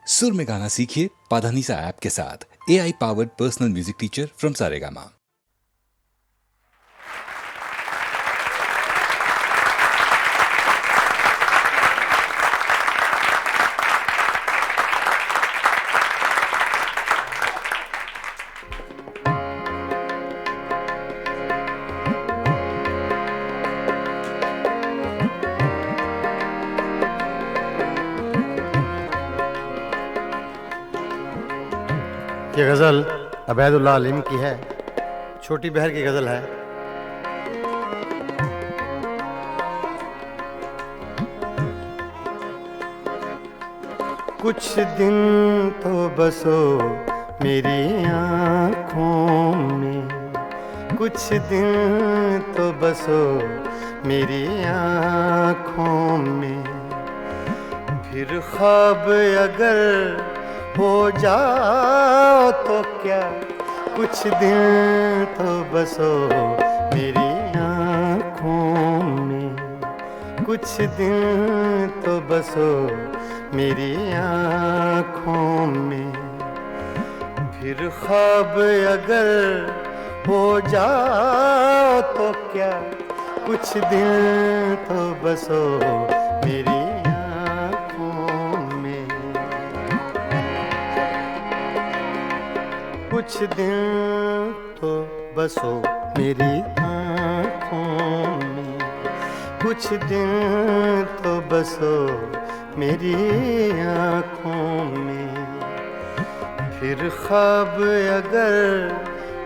सुर में गाना सीखिए पाधानीसा ऐप के साथ। AI powered personal music teacher from Saregama. ये गज़ल अबैदुल्लाह अलीम की है, छोटी बहर की गज़ल है। कुछ दिन तो बसो मेरी आँखों में, कुछ दिन तो बसो मेरी आँखों में, फिर ख्वाब अगर हो जाओ तो क्या, कुछ दिन तो बसो मेरी आँखों में, कुछ दिन तो बसो मेरी आँखों में, फिर ख्वाब अगर हो जाओ तो क्या, कुछ दिन तो बसो मेरी कुछ दिन तो बसो मेरी आँखों में, कुछ दिन तो बसो मेरी आँखों में, फिर ख्वाब अगर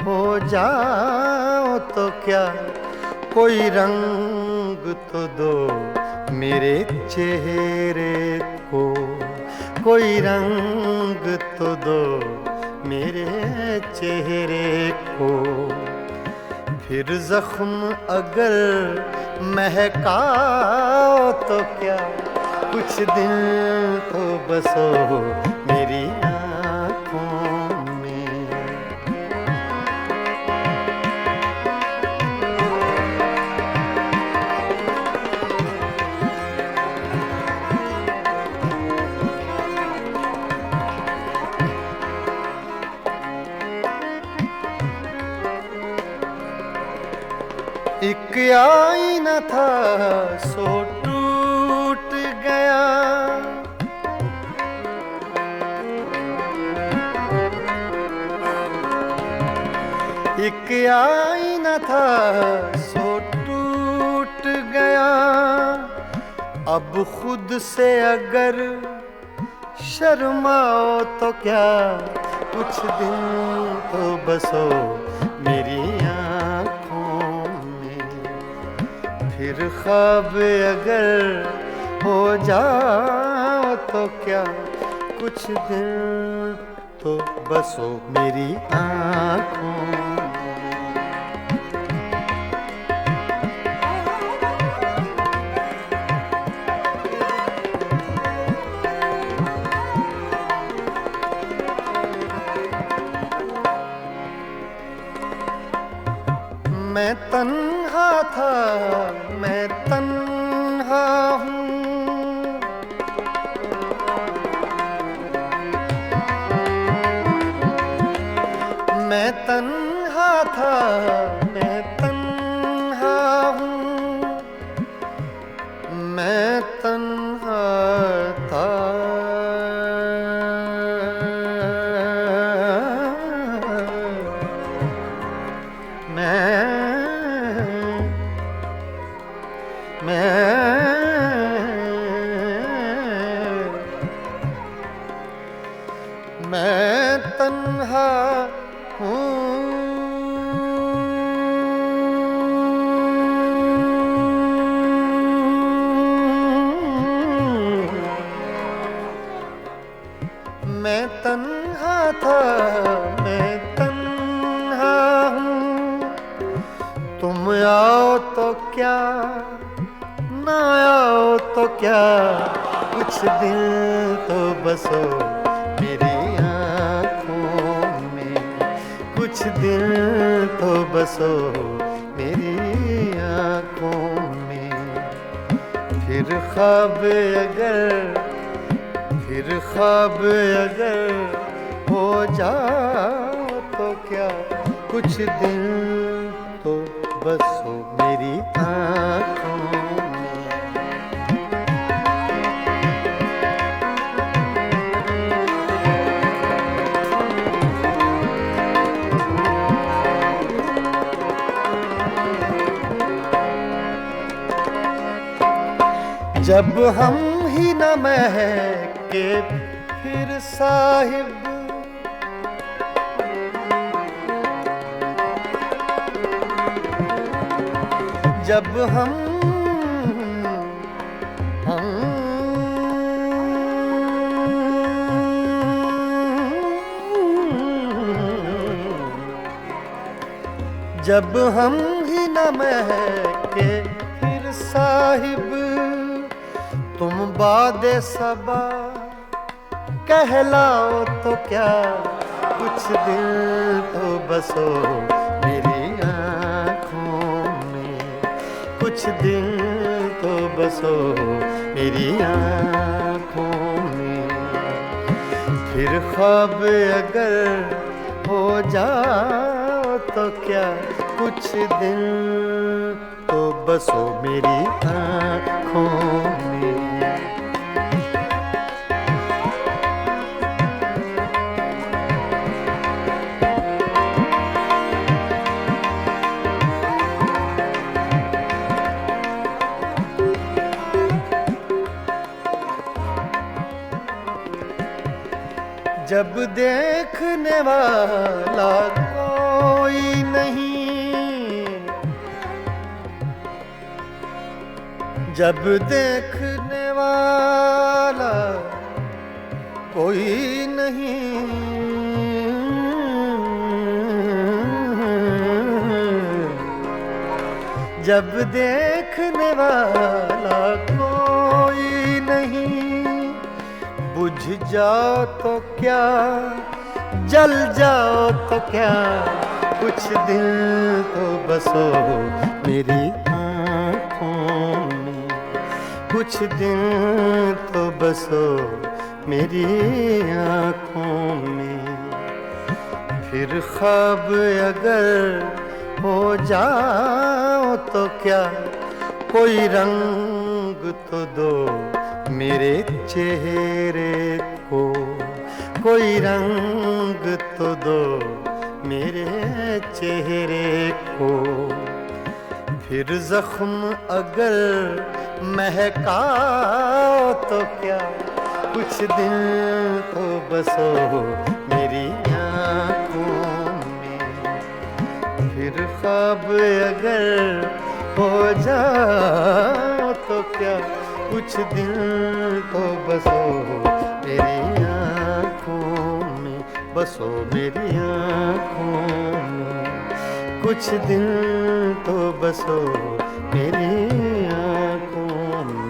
हो जाओ तो क्या, कोई रंग तो दो मेरे चेहरे को, कोई रंग तो दो मेरे चेहरे को, फिर जख्म अगर महकाओ तो क्या, कुछ दिन तो बसो मेरी आँखों में। एक आईना था सो टूट गया, एक आईना था सो टूट गया, अब खुद से अगर शर्माओ तो क्या, कुछ दिन तो बसो मेरी फिर ख्वाब अगर हो जाओ तो क्या, कुछ दिन तो बसो मेरी आँखों में। मैं तन्हा था, मैं तन्हा हूँ, मैं तन्हा था, मैं तन्हा हूँ, मैं तन्हा था, मैं तन्हा हूँ, मैं तन्हा था, मैं तन्हा हूँ, तुम आओ तो क्या, ना आओ तो क्या, कुछ दिन तो बसो मेरी आँखों में, कुछ दिन तो बसो मेरी आँखों में, फिर ख्वाब अगर फिर ख्वाब अगर हो जाओ तो क्या कुछ दिन तो बस हो मेरी आँखों में। जब हम ही न महके फिर साहिब, जब जब हम ही न महके फिर साहिब, तुम बादे सबा कहलाओ तो क्या कुछ दिल तो बसो मेरी आँखों में, कुछ दिल तो बसो मेरी आँखों में। फिर ख्वाब अगर हो जाओ तो क्या कुछ दिल तो बसो मेरी आँखों में। जब देखने वाला कोई नहीं, जब देखने वाला कोई नहीं, जब देखने वाला कोई नहीं, बुझ जाओ तो क्या जल जाओ तो क्या कुछ दिल तो बसो मेरी आँखों में, कुछ दिल तो बसो मेरी आँखों में। फिर ख्वाब अगर हो जाओ तो क्या कोई रंग तो दो मेरे चेहरे को, कोई रंग तो दो मेरे चेहरे को। फिर जख्म अगर महकाओ तो क्या कुछ दिल तो बसो मेरी आँखों में। फिर ख्वाब अगर हो जाओ तो क्या कुछ दिल तो बसो मेरी आँखों में, बसो मेरी आँखों में। कुछ दिल तो बसो मेरी आँखों में।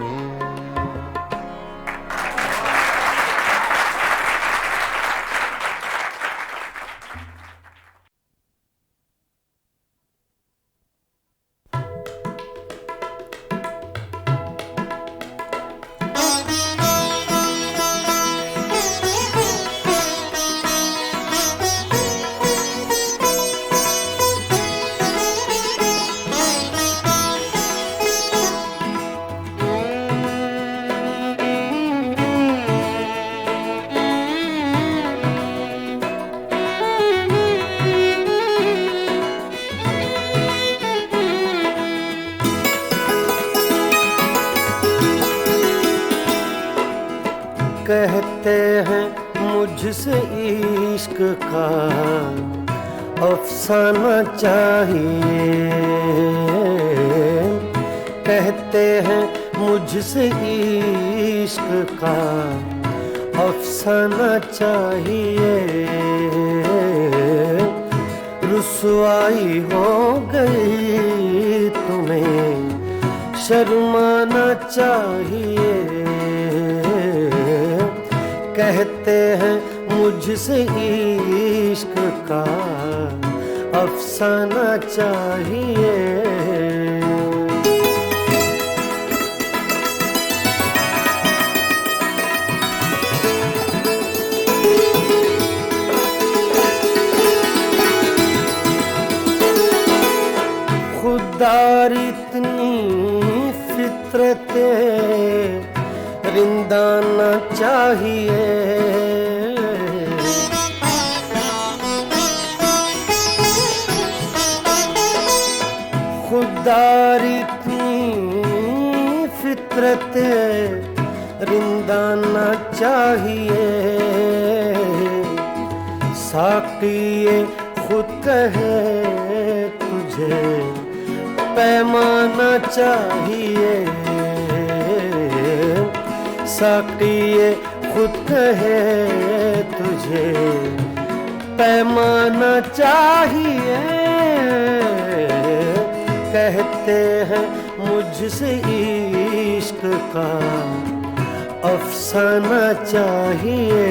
कहते हैं मुझसे इश्क का अफसाना चाहिए, कहते हैं मुझसे इश्क का अफसाना चाहिए। रुसवाई हो गई तुम्हें शर्माना चाहिए, कहते हैं मुझसे इश्क का अफसाना चाहिए। फितरत रिंदा न चाहिए। खुदारी की फितरत रिंदा न चाहिए। साक़िए खुद कहे तुझे पैमाना चाहिए। साक़िए खुद कहे तुझे पैमाना चाहिए। कहते हैं मुझसे इश्क का अफसाना चाहिए।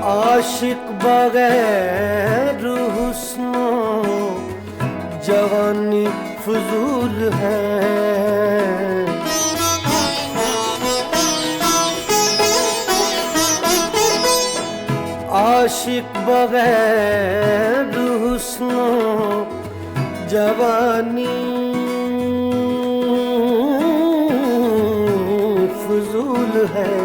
आशिक बगैर हुस्नो जवानी फजूल है। आशिक बगैर हुस्नो जवानी फजूल है।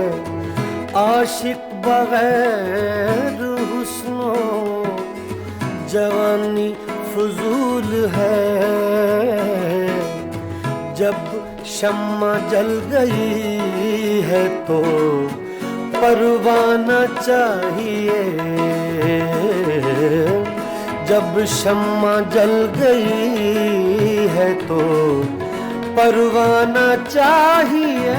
आशिक बगैर हुस्नो जवानी फजूल है। जब शम्मा जल गई है तो परवाना चाहिए। जब शम्मा जल गई है तो परवाना चाहिए।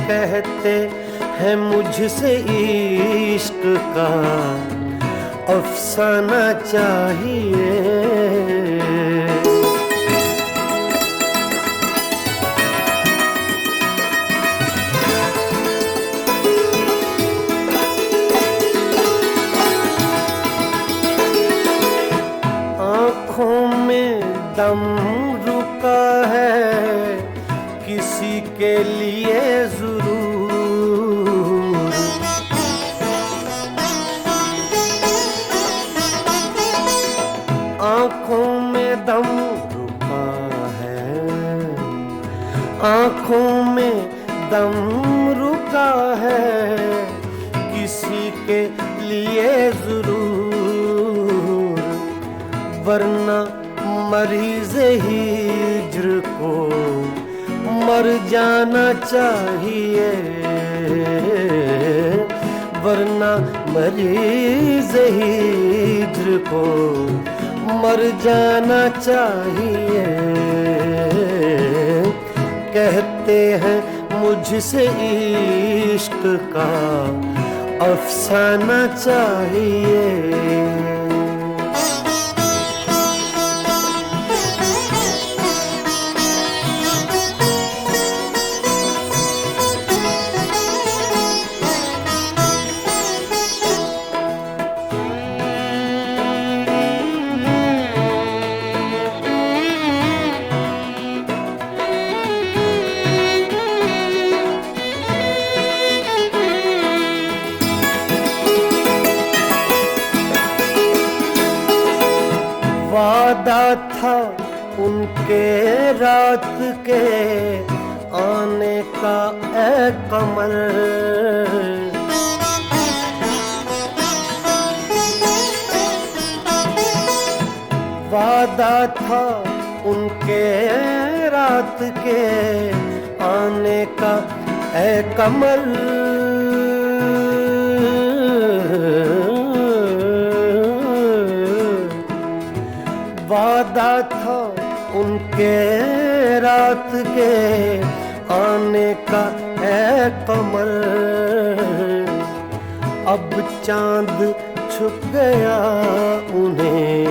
कहते हैं मुझसे इश्क का अफसाना चाहिए। आँखों में दम रुका है किसी के लिए जरूर। आँखों में दम रुका है, आँखों में दम रुका है किसी के लिए जरूर। वरना मरीज़ हिज्र को मर जाना चाहिए। वरना मरीज़ हिज्र को मर जाना चाहिए। कहते हैं मुझसे इश्क का अफसाना चाहिए। वादा था उनके रात के आने का ऐ कमर। वादा था उनके रात के आने का ऐ कमर। वादा था उनके रात के आने का ऐ कमर। अब चांद छुप गया उन्हें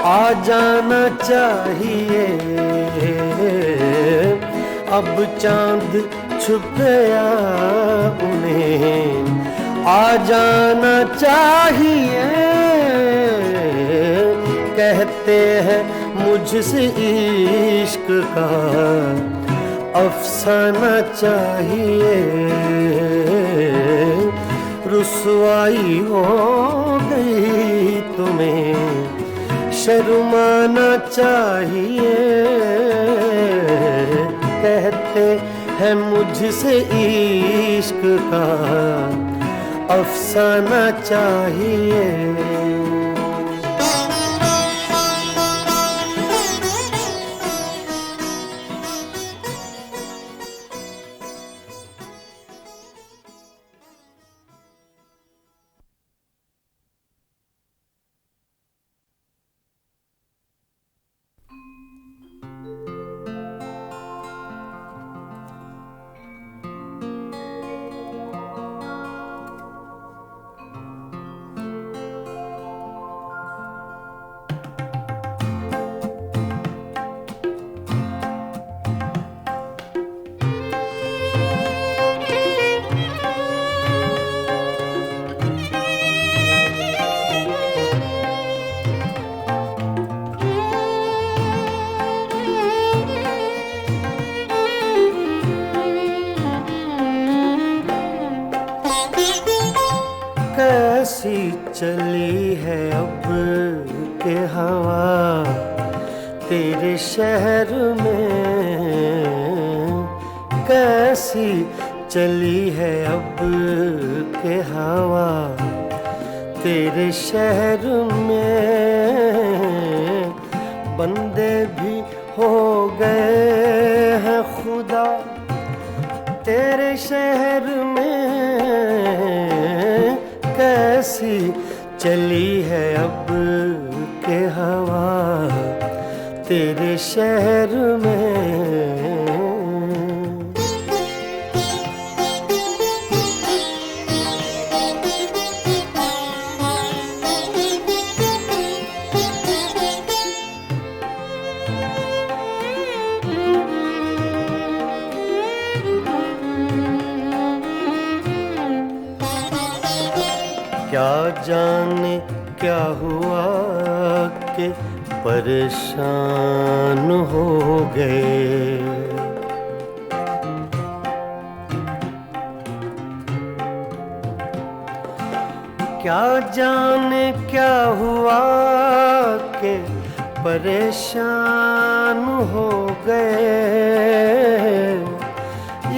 आ जाना चाहिए। अब चांद छुप गया उन्हें आ जाना चाहिए। कहते हैं मुझसे इश्क का अफसाना चाहिए। रुसवाई हो गई तुम्हें शर्माना चाहिए। कहते हैं मुझसे इश्क का अफसाना चाहिए। कैसी चली है अब के हवा तेरे शहर में। कैसी चली है अब के हवा तेरे शहर में। बंदे भी हो गए हैं खुदा तेरे शहर में। कैसी चली है अब के हवा तेरे शहर में। क्या जाने क्या हुआ कि परेशान हो गए। क्या जाने क्या हुआ कि परेशान हो गए।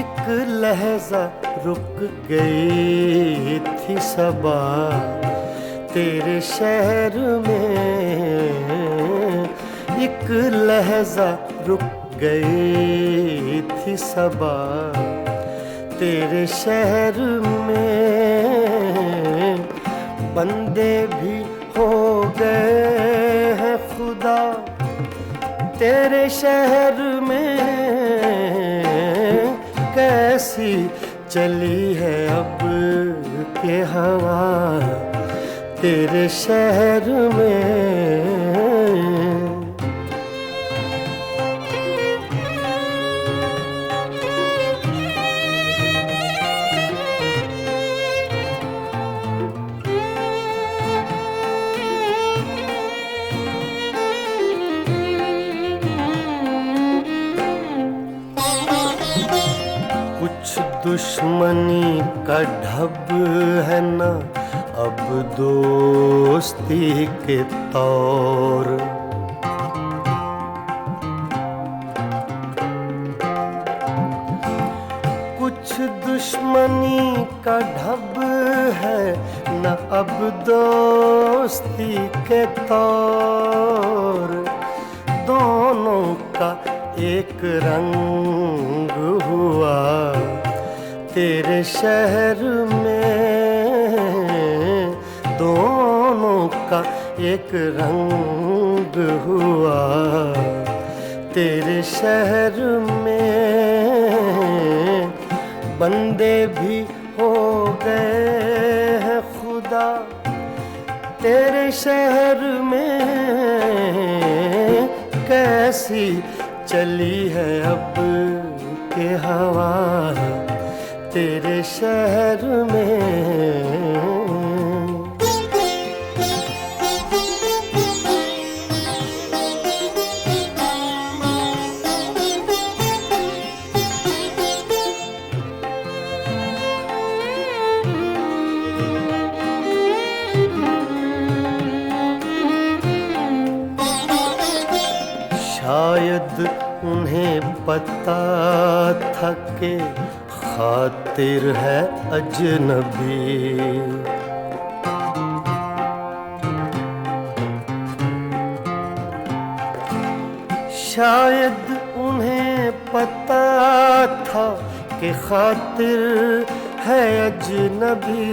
एक लहजा रुक गई थी सबा तेरे शहर में। एक लहजा रुक गई थी सबा तेरे शहर में। बंदे भी हो गए हैं खुदा तेरे शहर में। कैसी चली है अब के हवा तेरे शहर में। कुछ दुश्मनी का ढब है ना अब दोस्ती के तौर। कुछ दुश्मनी का ढब है न अब दोस्ती के तौर। दोनों का एक रंग हुआ तेरे शहर में। दोनों का एक रंग हुआ तेरे शहर में। बंदे भी हो गए हैं खुदा तेरे शहर में कैसी चली है अब के हवा तेरे शहर में। शायद उन्हें पता था कि खातिर है अजनबी, शायद उन्हें पता था कि खातिर है अजनबी।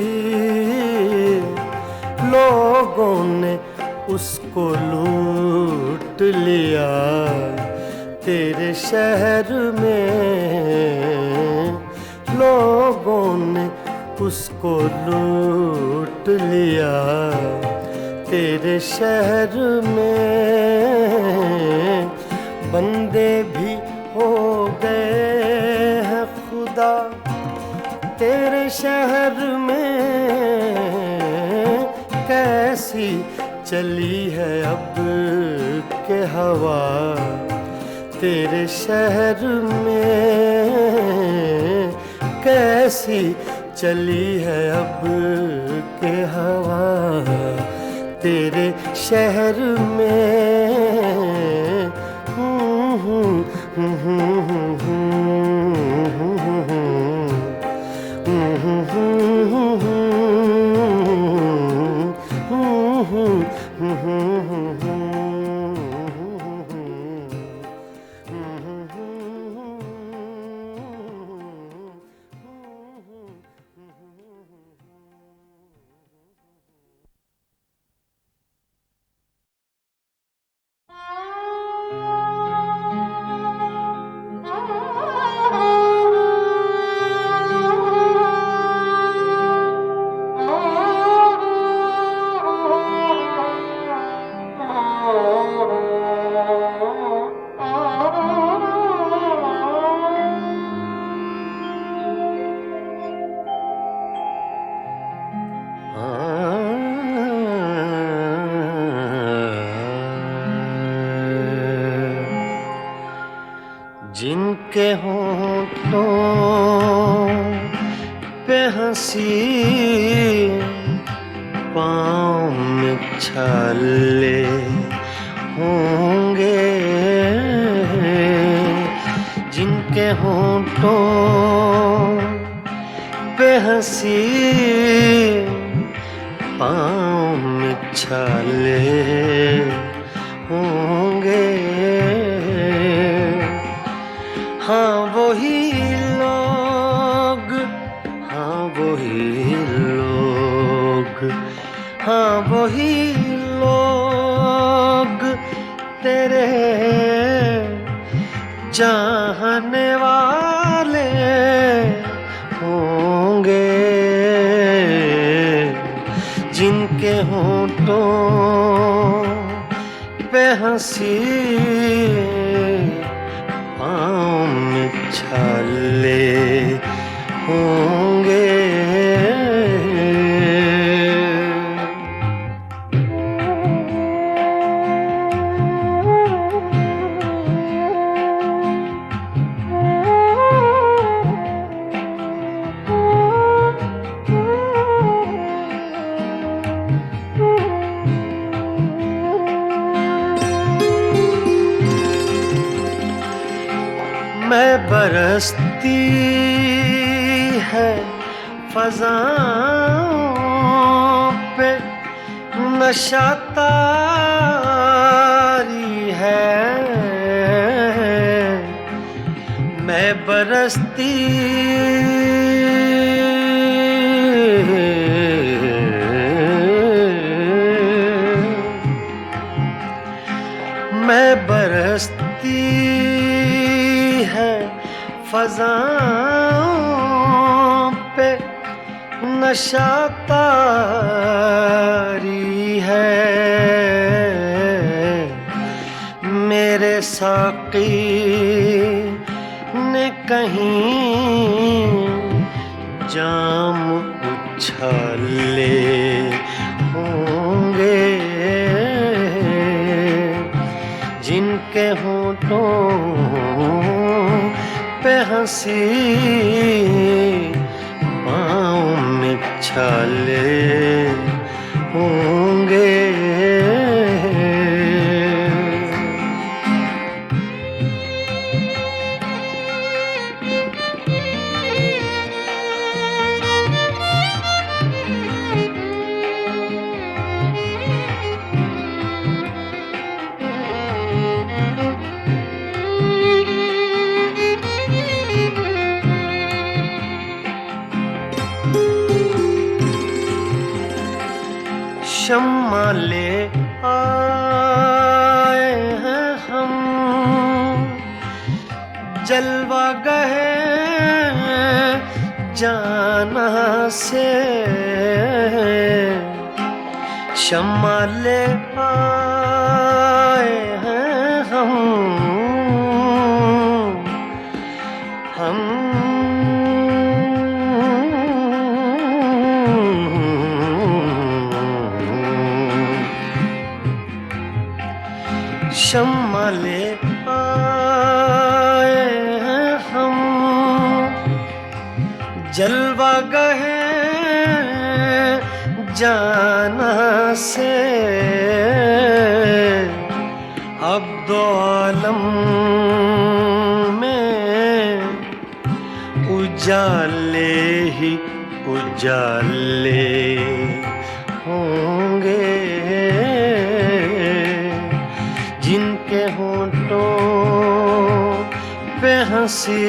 लोगों ने उसको लूट लिया तेरे शहर में, लोगों ने उसको लूट लिया तेरे शहर में। बंदे भी हो गए हैं खुदा तेरे शहर में, कैसी चली है अब के हवा तेरे शहर में, कैसी चली है अब के हवा तेरे शहर में। जिनके होठों पे हंसी पाँव में छाले होंगे, जिनके होठों पे हंसी पाँव में छाले होंगे, हाँ वही लोग, हाँ वही लोग, हाँ वही लोग तेरे चाहने वाले होंगे, जिनके होठों पे हंसी पाँव में छाले होंगे। मैं बरसती है फ़ज़ाओं पे नशा तारी है, मैं बरसती मैं बरसती है फ़ज़ाओं पे नशा तारी कहीं जाम उछाले होंगे जिनके होठों पे हंसी पाँव में छाले होंगे। शम्मा ले आए हैं हम जलवा गए जाना से। शम्मा ले आए हैं हम शम्मा ले आए हैं हम जलवा गए जाना से। अब दो आलम में उजाले ही उजाले होंगे जिनके होठों पे हंसी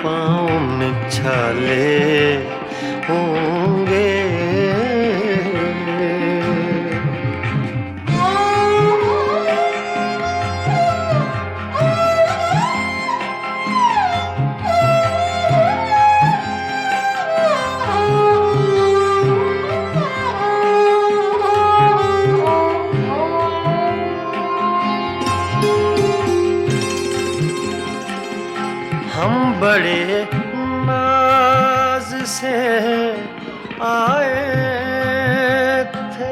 पाँव में छाले होंगे। हम बड़े नाज से आए थे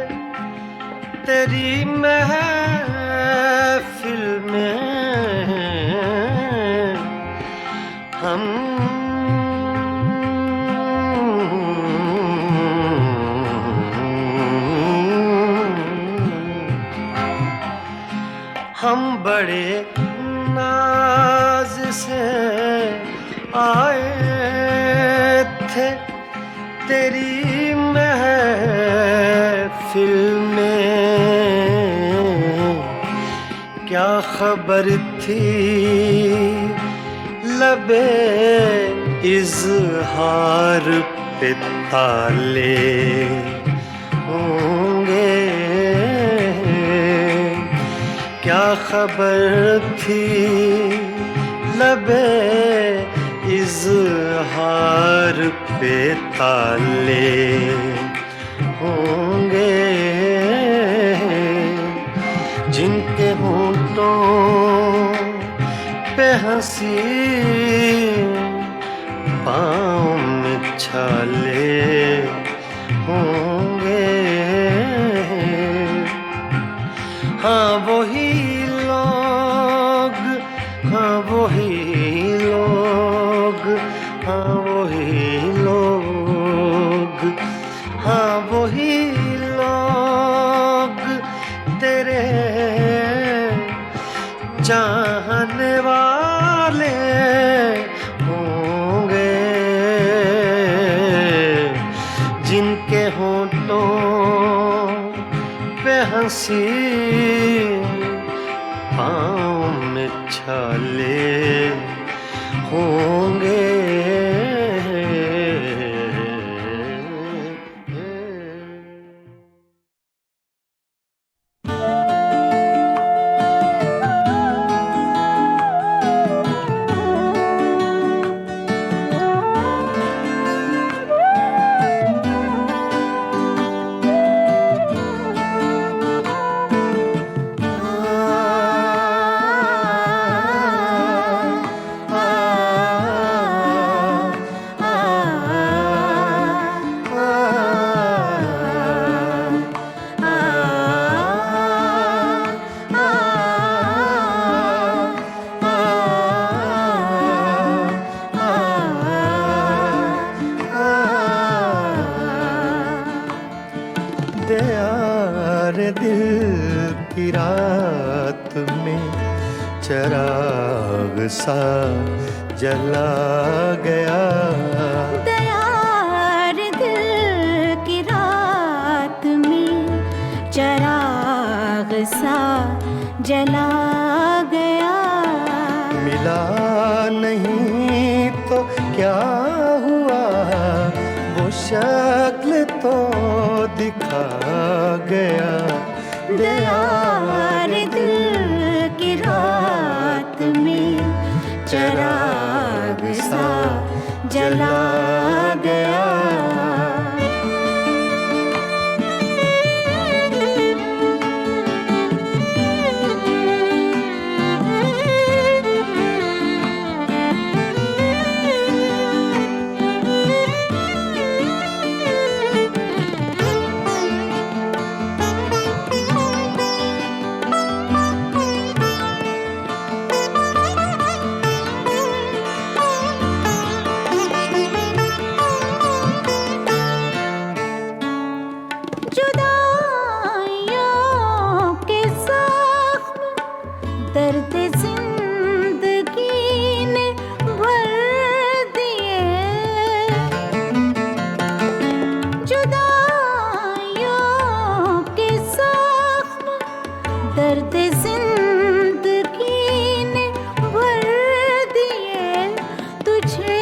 तेरी महफिल में। हम बड़े नाज से आए थे तेरी महफिल में। क्या खबर थी लबे इज़हार पे ताले होंगे। क्या खबर थी लबे इज़हार पे ताले होंगे जिनके होठों पे हंसी पाँव में छाले होंगे। हाँ वही लोग, हाँ वही लोग, हाँ वही लोग, हाँ वही लोग तेरे चाहने वाले होंगे जिनके होठों पे हंसी पाँव में छाले होंगे। चराग सा जला गया। दयार दिल की रात में चराग सा जला गया। मिला नहीं तो क्या हुआ, वो शक्ल तो दिखा गया। दयार दिल की रात में चराग सा जला गया। दर्द जिंदगी ने भर दिए। जुदाइयों के जख्म दर्द जिंदगी ने भर दिए। तुझे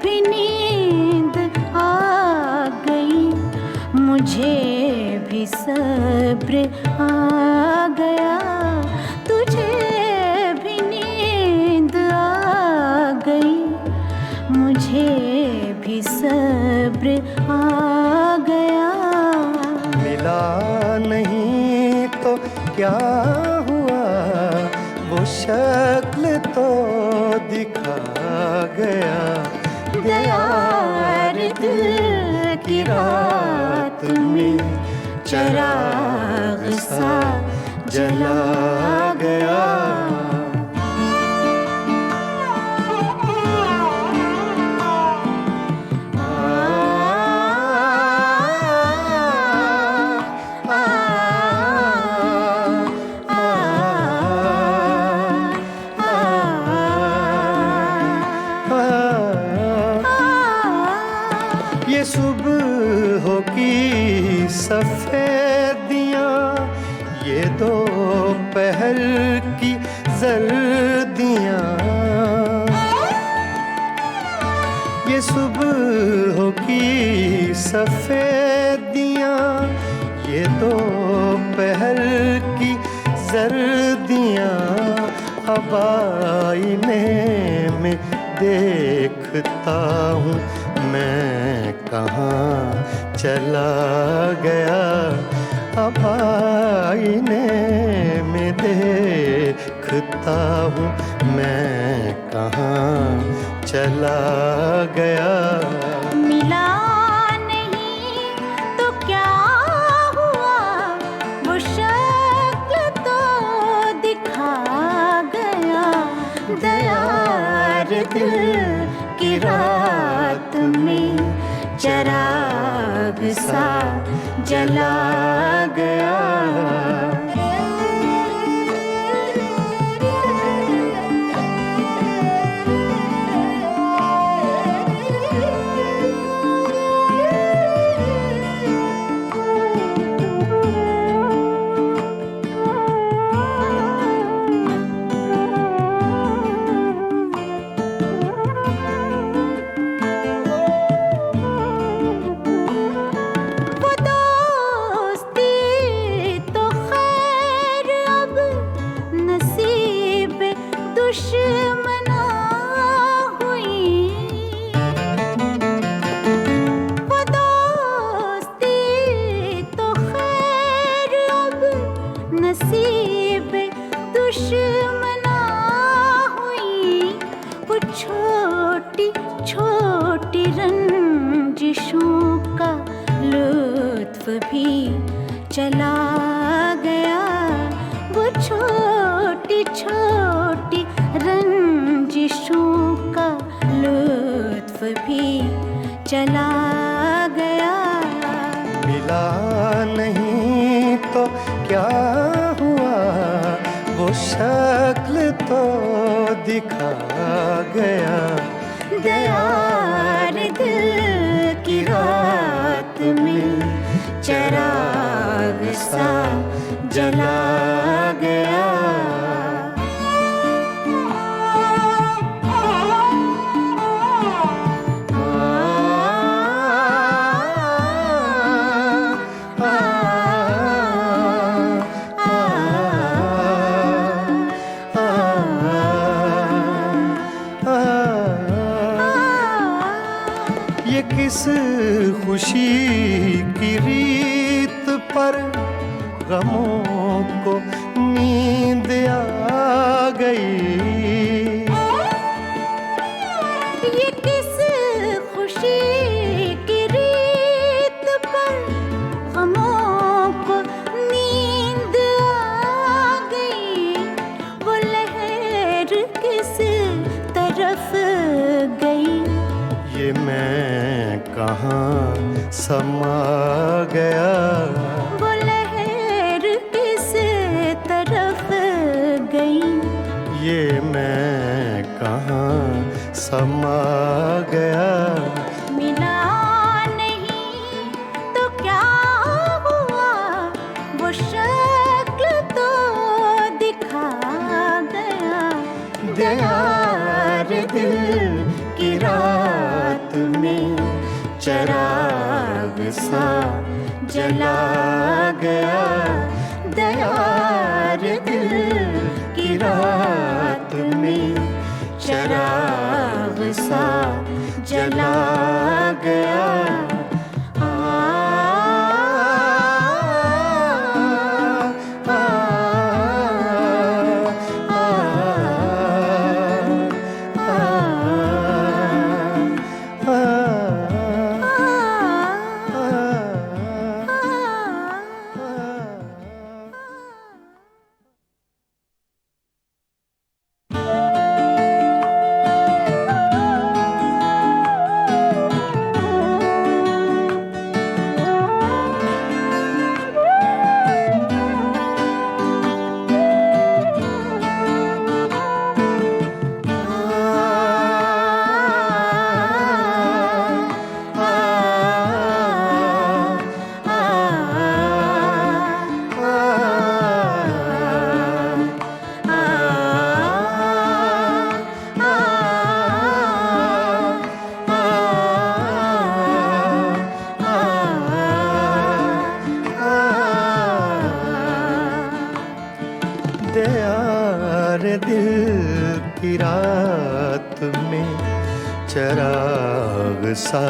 भी नींद आ गई, मुझे भी सब्र आ गया। तुझे भी नींद आ गई, मुझे भी सब्र आ गया। मिला नहीं तो क्या हुआ, वो शक्ल तो दिखा गया। दयार दिल की रात में चराग सा जला गया। ये सुबह की सफेदियां, ये दोपहर की जर्दियां, ये सुबह की सफेदियां, ये दोपहर की जर्दियां। अब आईने में देखता हूँ मैं कहाँ चला गया। अब आईने में देखता हूँ मैं कहाँ चला गया। मिला नहीं तो क्या हुआ, वो शक्ल तो दिखा गया। दयार दिल की रात में चराग सा जला गया। दुश्मना हुई वो दोस्ती तो खैर अब नसीब दुश्मना हुई। वो छोटी छोटी रंजिशों का लुत्फ भी चला गया। वो छोटी छोटी रंजिशों का लुत्फ भी चला गया। मिला नहीं तो क्या हुआ, वो शक्ल तो दिखा गया। गया रे दिल की रात में चिराग सा जला गया। ये किस खुशी की रीत पर गमों को नींद आ गई। ये किस खुशी की रीत पर गमों को नींद आ गई। वो लहर किस तरफ गई। ये मैं कहाँ समा गया। वो लहर किस तरफ गई। ये मैं कहाँ समा गया। मिला नहीं तो क्या हुआ, वो शक्ल तो दिखा गया। गया रे दिल की रात में चिराग सा जला गया। दया रे दिल की रात में चिराग सा जला गया। रे दिल की रात में चिराग सा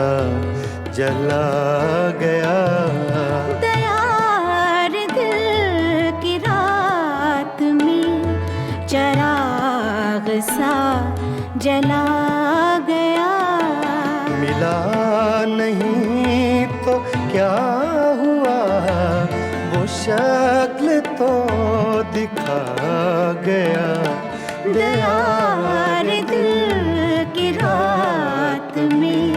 जला गया। दया रे दिल की रात में चिराग सा जला गया। मिला नहीं तो क्या हुआ, वो शक्ल तो दिखा गया। दया रे दिल की रात में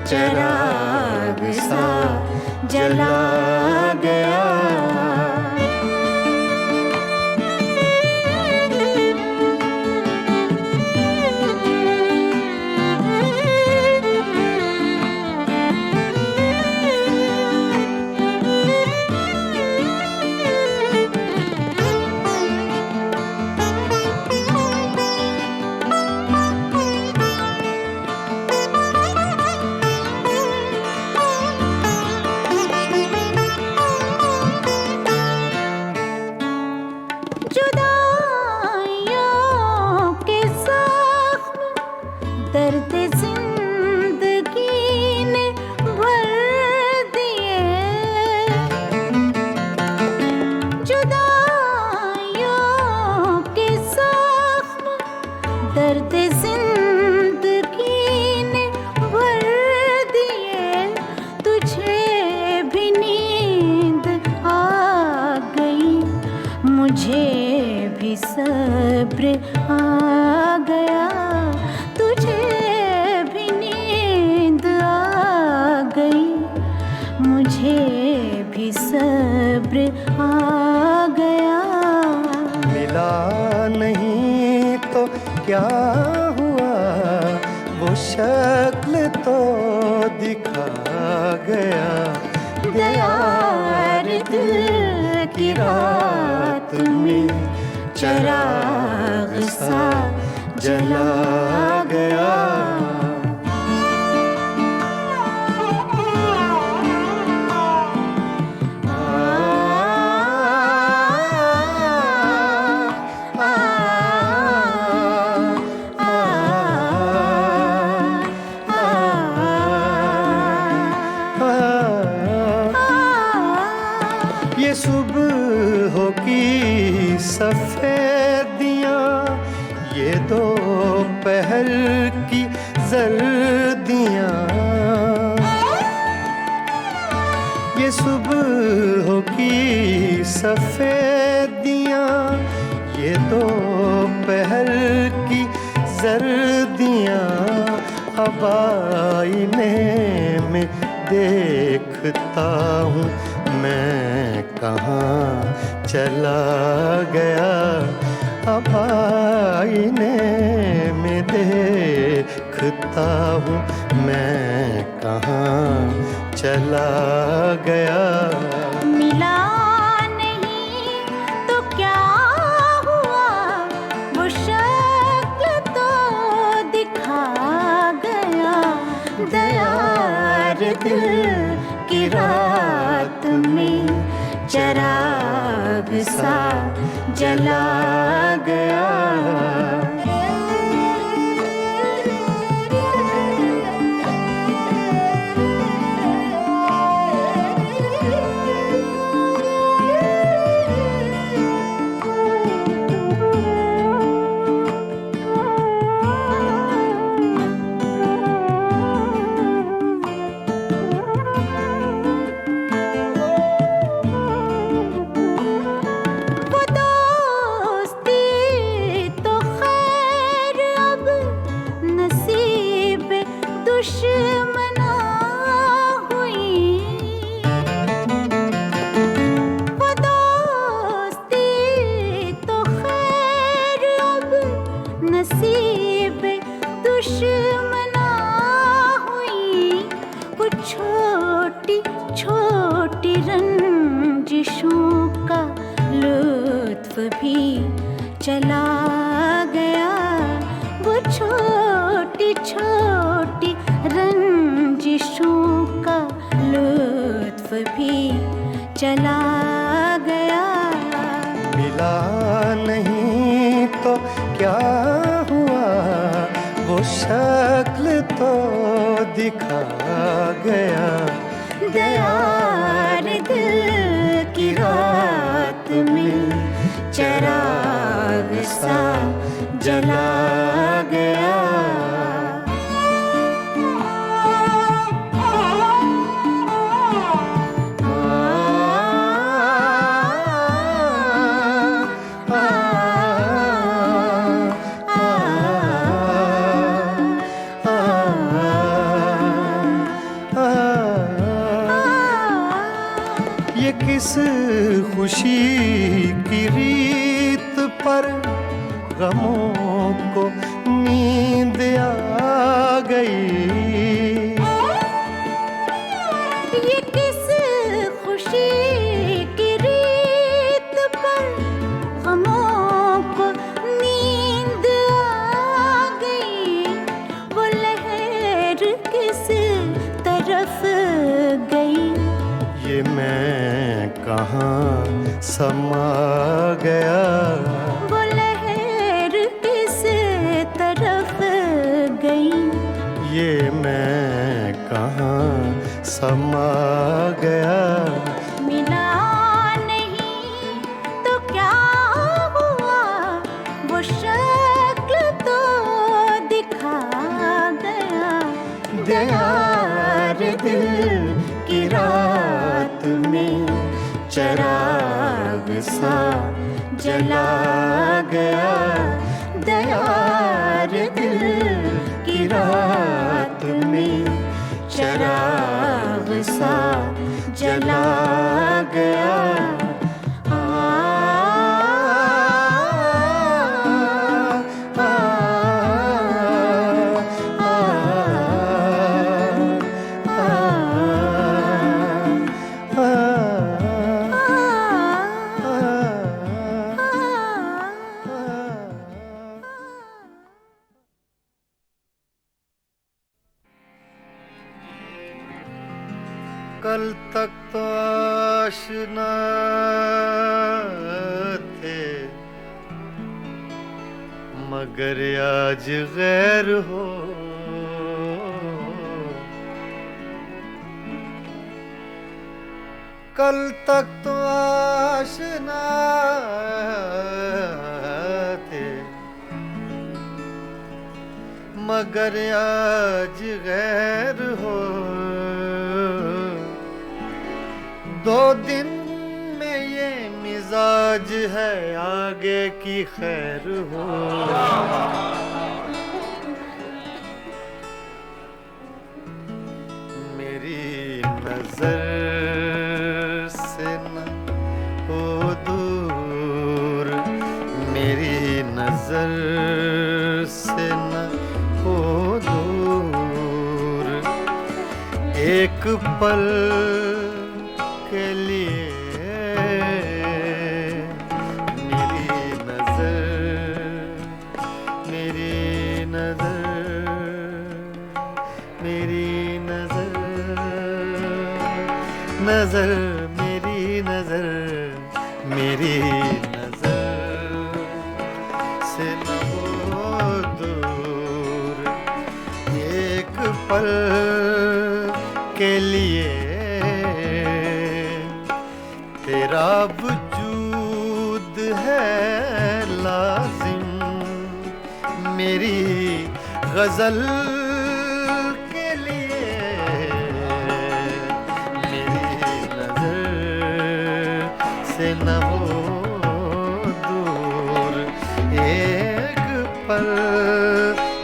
चिराग सा जला गया। शक्ल तो दिखा गया, दयार दिल की रात में चराग सा जला गया। ये सुबह की सफेदियाँ, ये दोपहर की जर्दियाँ, ये सुबह की सफेदियाँ, ये दोपहर की जर्दियाँ, अब आईने में देखता हूँ मैं कहाँ चला गया। अब आईने में देखता हूँ मैं कहाँ चला गया। मिला नहीं तो क्या हुआ, वो शक्ल तो दिखा गया। दयार दिल की रात में चराग सा जला गया। दुश्मना हुई वो दोस्ती तो खैर अब नसीब दुश्मना हुई। वो छोटी छोटी रंजिशों का लुत्फ भी चला गया। वो छोटी छोटी रंजिशों का लुत्फ भी चला गया। मिला नहीं तो क्या हुआ, वो शक्ल तो दिखा गया। दयार दिल की रात में चराग सा जला गया। ये किस खुशी की रीत पर गमों को नींद आ गई। ये किस खुशी की रीत पर गमों को नींद आ गई। वो लहर किस तरफ गई, ये मैं कहाँ समा गया। वो लहर किस तरफ गई, ये मैं कहाँ समा गया। मिला नहीं तो क्या हुआ, वो शक्ल तो दिखा गया। दयार दिल की रात में चराग सा जला गया। दयार दिल की रात में चराग सा जला गया। कल तक तो आशना थे मगर आज गैर हो। कल तक तो आशना थे मगर आज गैर हो। 2 दिन में ये मिजाज है आगे की खैर हो। मेरी नजर से न हो दूर, मेरी नजर से न हो दूर, एक पल के लिए मेरी नजर, मेरी नजर, मेरी नजर, नजर, मेरी नजर, मेरी नजर से न हो दूर, एक पल के लिए तेरा वजूद है लाजिम। मेरी गजल के लिए मेरी नजर से न हो दूर, एक पल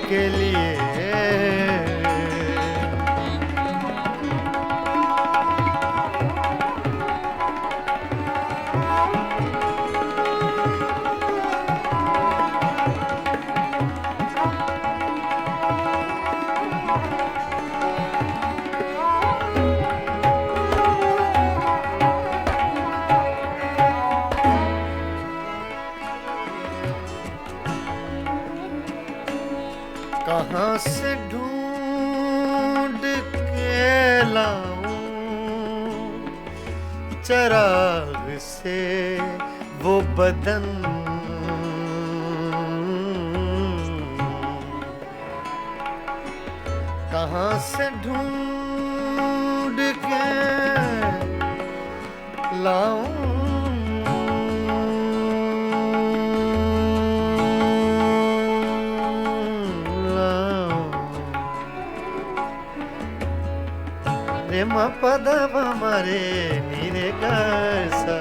के लिए कहाँ से ढूंढ के लाऊं चराग से वो बदन, कहाँ से ढूंढ के लाऊं रे मा पद मरे नीरे सा,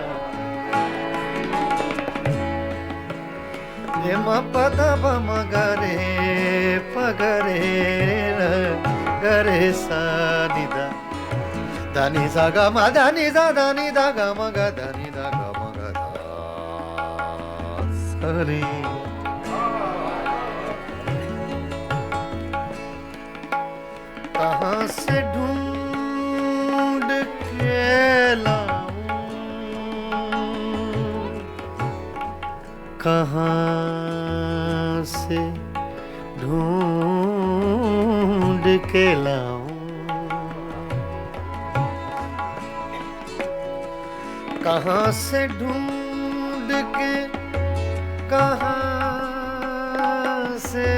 रे मा पद मगरे पगरे गरे सा निदा दानी सा गा मा दानी सा दानी दा गा मा गा दानी दा गा मा गा दा सरी। कहाँ से ढूंढ के लाऊं, कहाँ से ढूंढ के लाऊं, कहाँ से ढूंढ के, कहाँ से,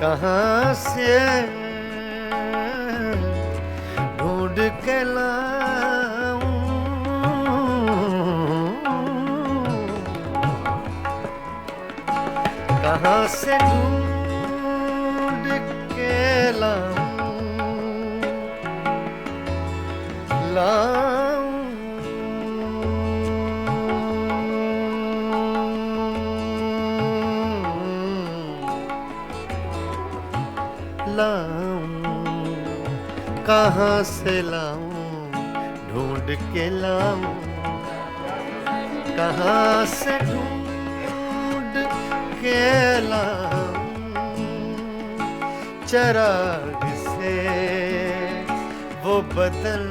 कहाँ से ढूंढ के लाऊं, कहाँ से ढूंढ के लाऊं, लाऊं लाऊं, कहाँ से लाऊं ढूंढ के लाऊं, कहाँ से ढूंढ के लाऊं चराग से वो बदन,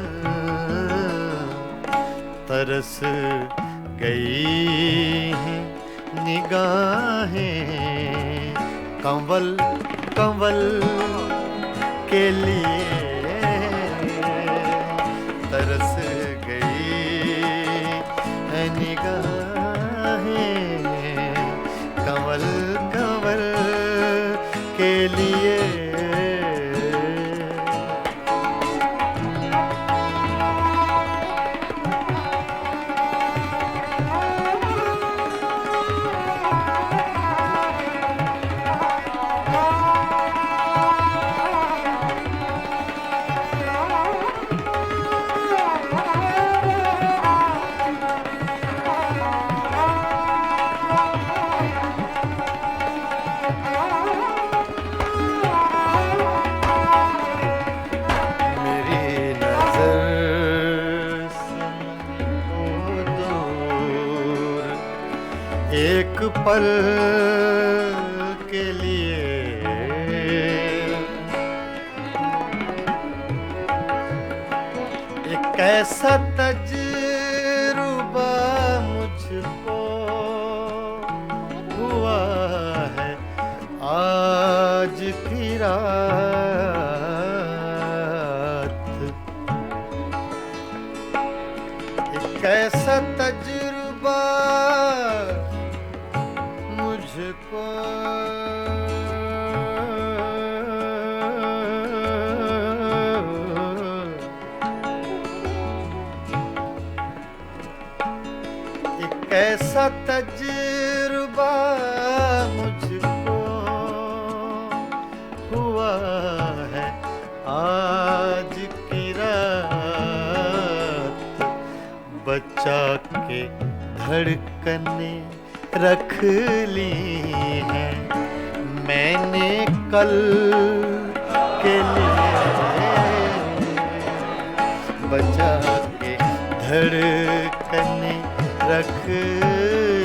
तरस गई हैं निगाहें कंवल कंवल के लिए तरस गई है निगाहें कंवल कंवल के लिए। एक पल के लिए एक ऐसा तजुर्बा मुझको हुआ है आज की रात। एक ऐसा तजुर्बा मुझको एक ऐसा तजुर्बा मुझको हुआ है आज की रात। बचा के धड़कने रख ली हैं मैंने कल के लिए। बचा के धड़कने रख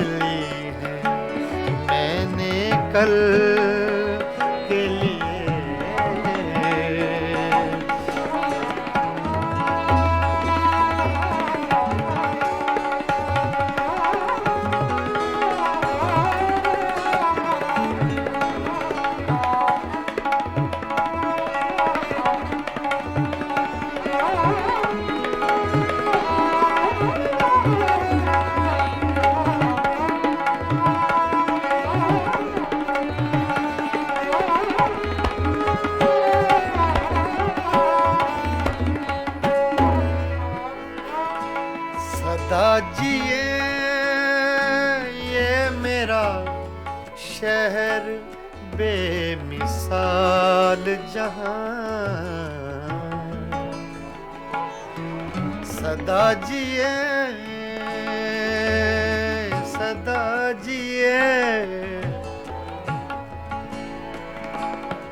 ली हैं मैंने कल के लिए। सदा जिए ये मेरा शहर बेमिसाल जहां। सदा जिए सदा जिए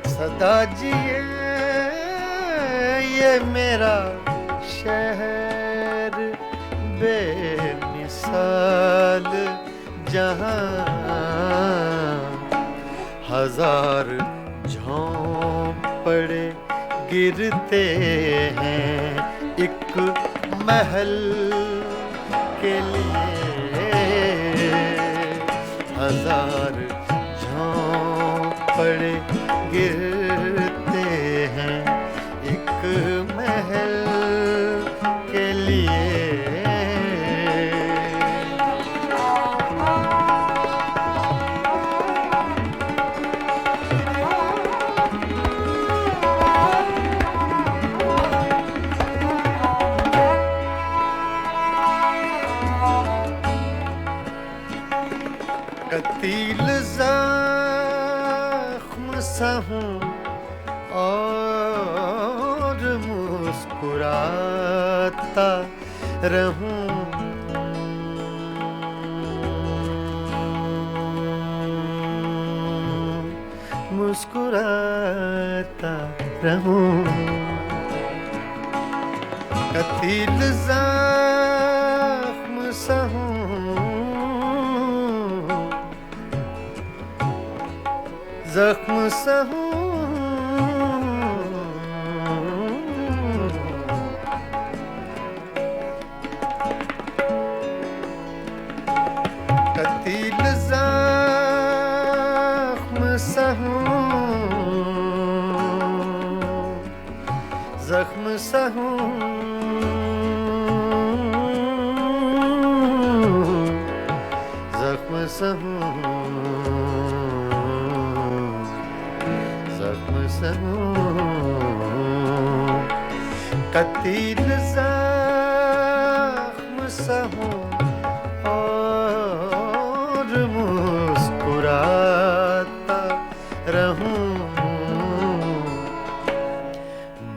सदा जिए ये मेरा शहर बेमिसाल जहां। हजार झोंपड़े गिरते हैं एक महल के लिए। हजार झोंपड़े गिरते हैं एक महल के लिए। कतील ज़ख्म सा हूँ और मुस्कुराता रहूं। मुस्कुराता रहूं। कतील ज़ख्म सा हूँ ज़ख्म सा हूँ। कतील ज़ख्म सा हूँ सहूं जख्म सहूं जख्म सहूं कतील जख्म सहूं और मुस्कुराता रहूं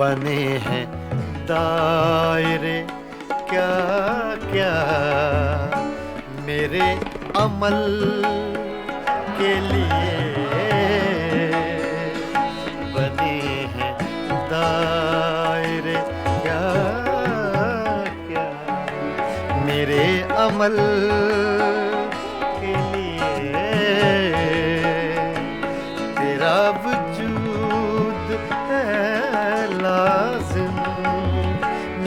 बने हैं दायरे क्या क्या मेरे अमल के लिए बने हैं दायरे क्या क्या मेरे अमल के लिए तेरा वजूद है लाज़िम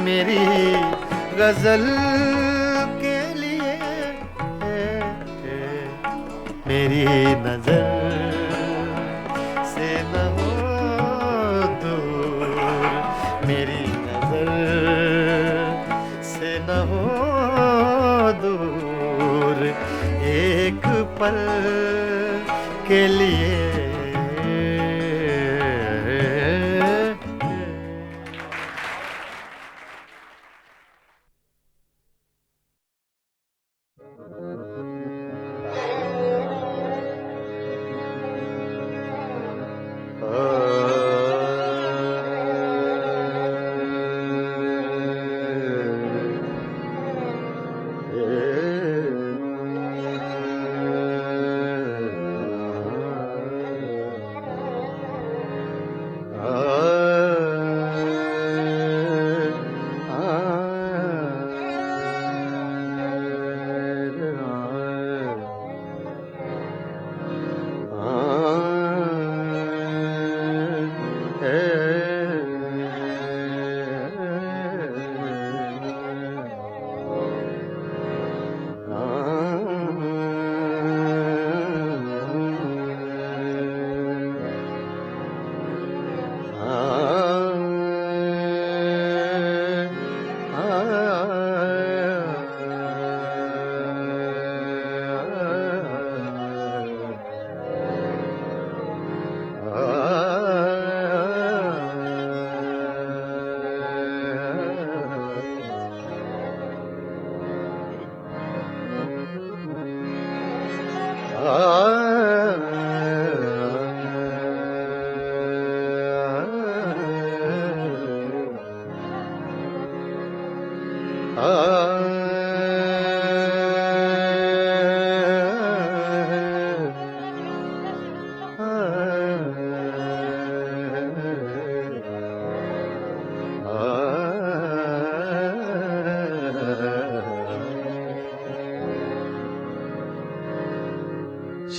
मेरी गजल के लिए मेरी नजर से न हो दूर मेरी नजर से न हो दूर एक पल के लिए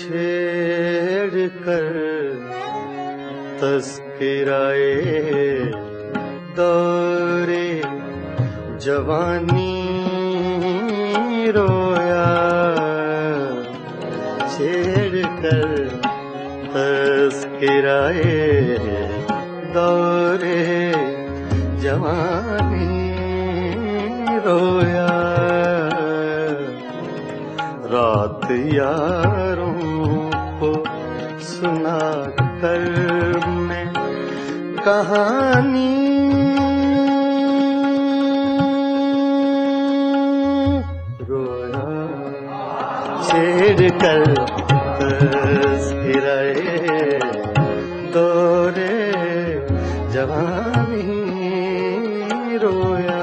छेड़ कर तस्किराए दौरे जवानी रोया छेड़ कर तस्किराए दौरे जवानी रोया रात यारों को सुना कर मैं कहानी रोया छेड़ कर तस्किराए दौरे जवानी रोया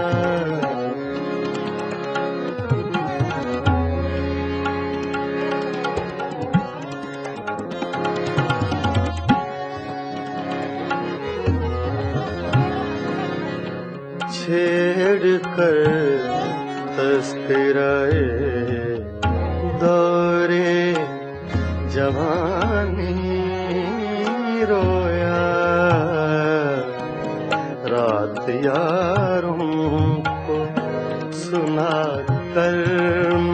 छेड़ कर तस्किराए दौरे जवानी रोया रात यारों को सुना कर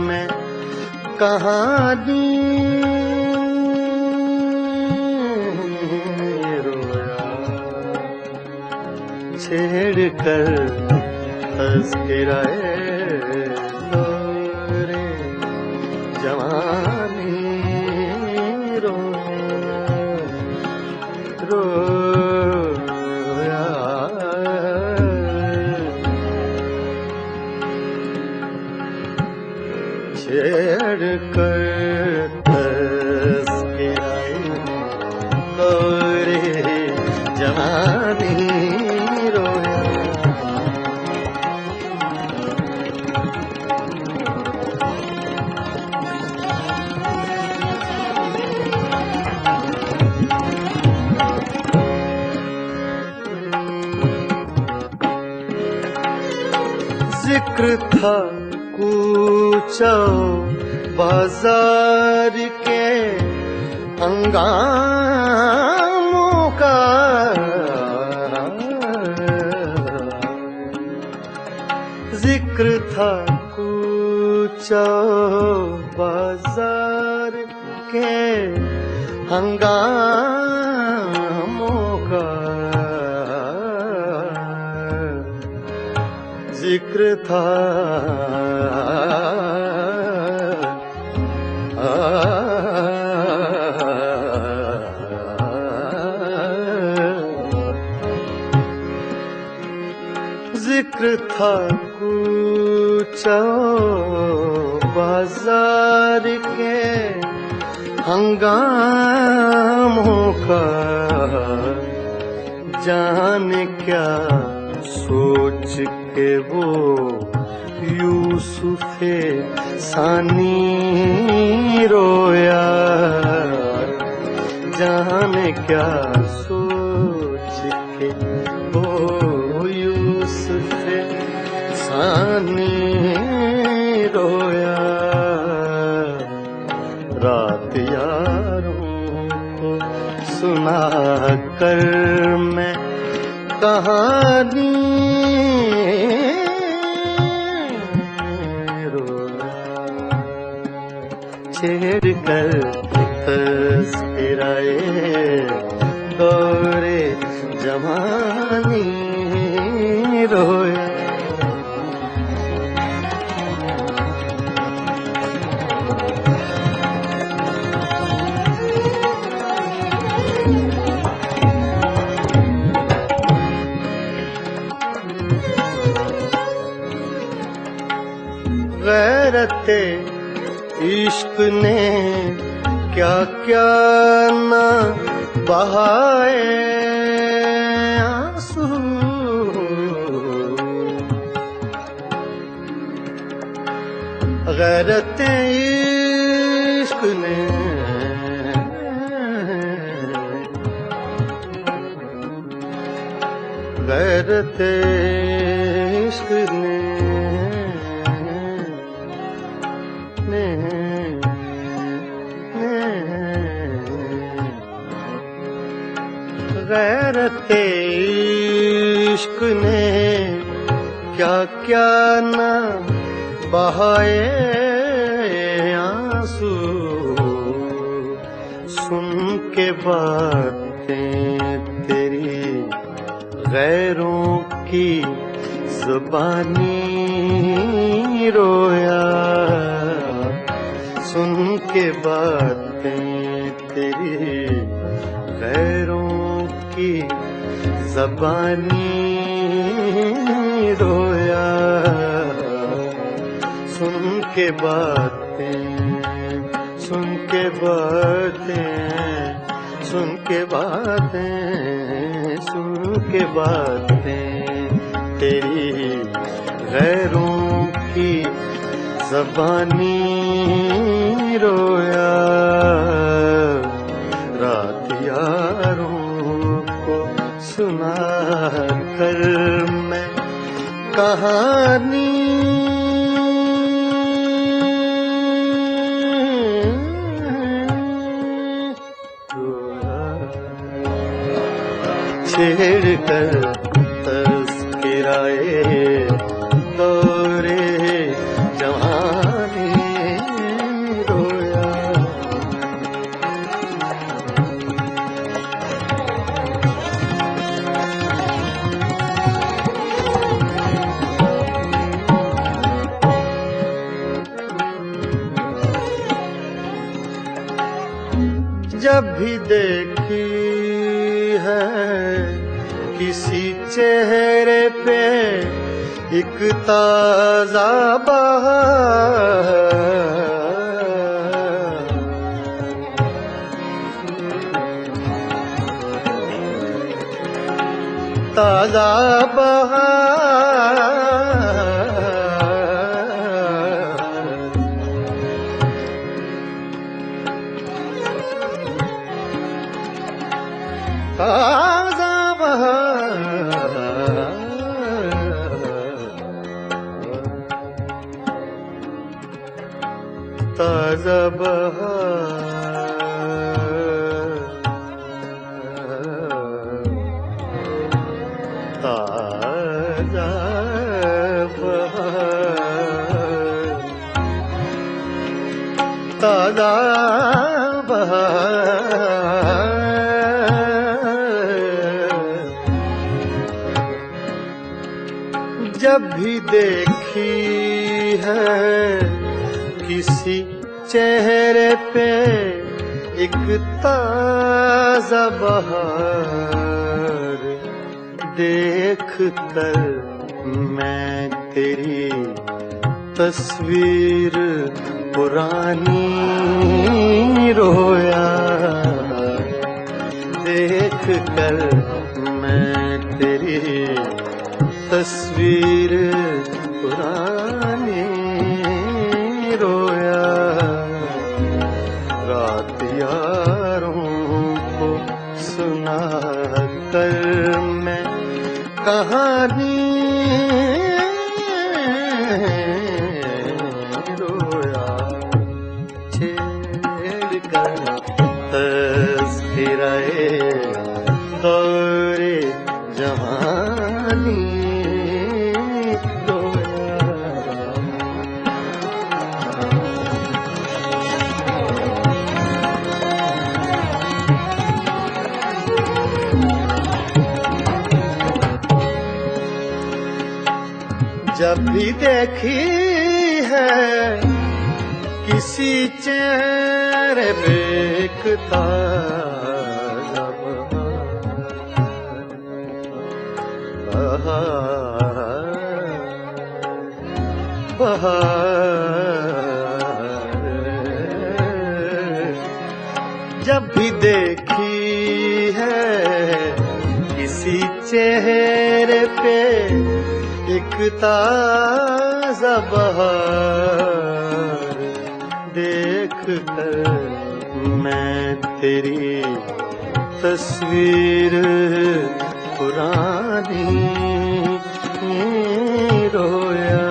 मैं कहानी रोया छेड़ कर तज़किराए दौरे जवानी रोया छेड़ कर तज़किराए दौरे जवानी रोया जिक्र था कूचा बाजार के हंगामों का जिक्र था कूचा बाजार के हंगामों का जिक्र था जिक्र था कूचा बाजार के हंगामों का जाने क्या सोच के वो यूसुफ़े सानी रोया जाने क्या सोच के वो यूसुफ़े सानी रोया रात यारों को सुना कर मैं कहानी छेड़ कर तज़किराए दौरे जवानी रोया गैरते इश्क ने क्या क्या न बहाए आंसू गैरते इश्क ने गैरते इश्क ने गैरते इश्क ने क्या क्या न बहाए आंसू सुन के बातें तेरी गैरों की ज़ुबानी रोया सुन के बातें तेरी गैरों की ज़बानी रोया सुन के बातें सुन के बातें सुन के बातें सुन के बातें तेरी गैरों की ज़बानी रोया रात यारों को सुना कर मैं कहानी छेड़ कर तज़किराए दौरे जवानी रोया भी देखी है किसी चेहरे पे एक ताजा बहार, ताजा बहार, ताजा बहार, ताजा बहार, ताजा बहार, ताजा बहार। जब भी देखी है किसी चेहरे पे एक ताजा बहार, देख कर मैं तेरी तस्वीर पुरानी रोया, देख कर मैं तेरी तस्वीर पुरानी रोया। रात यारों को सुना कर मैं कहानी रोया, छेड़ कर तज़किराए दौरे जवानी जब भी देखी है किसी चेहरे पे एक ताजा बहार, बहार, जब भी देखी है किसी चेहरे पे एक ताजा बहार, देख कर मैं तेरी तस्वीर पुरानी रोया।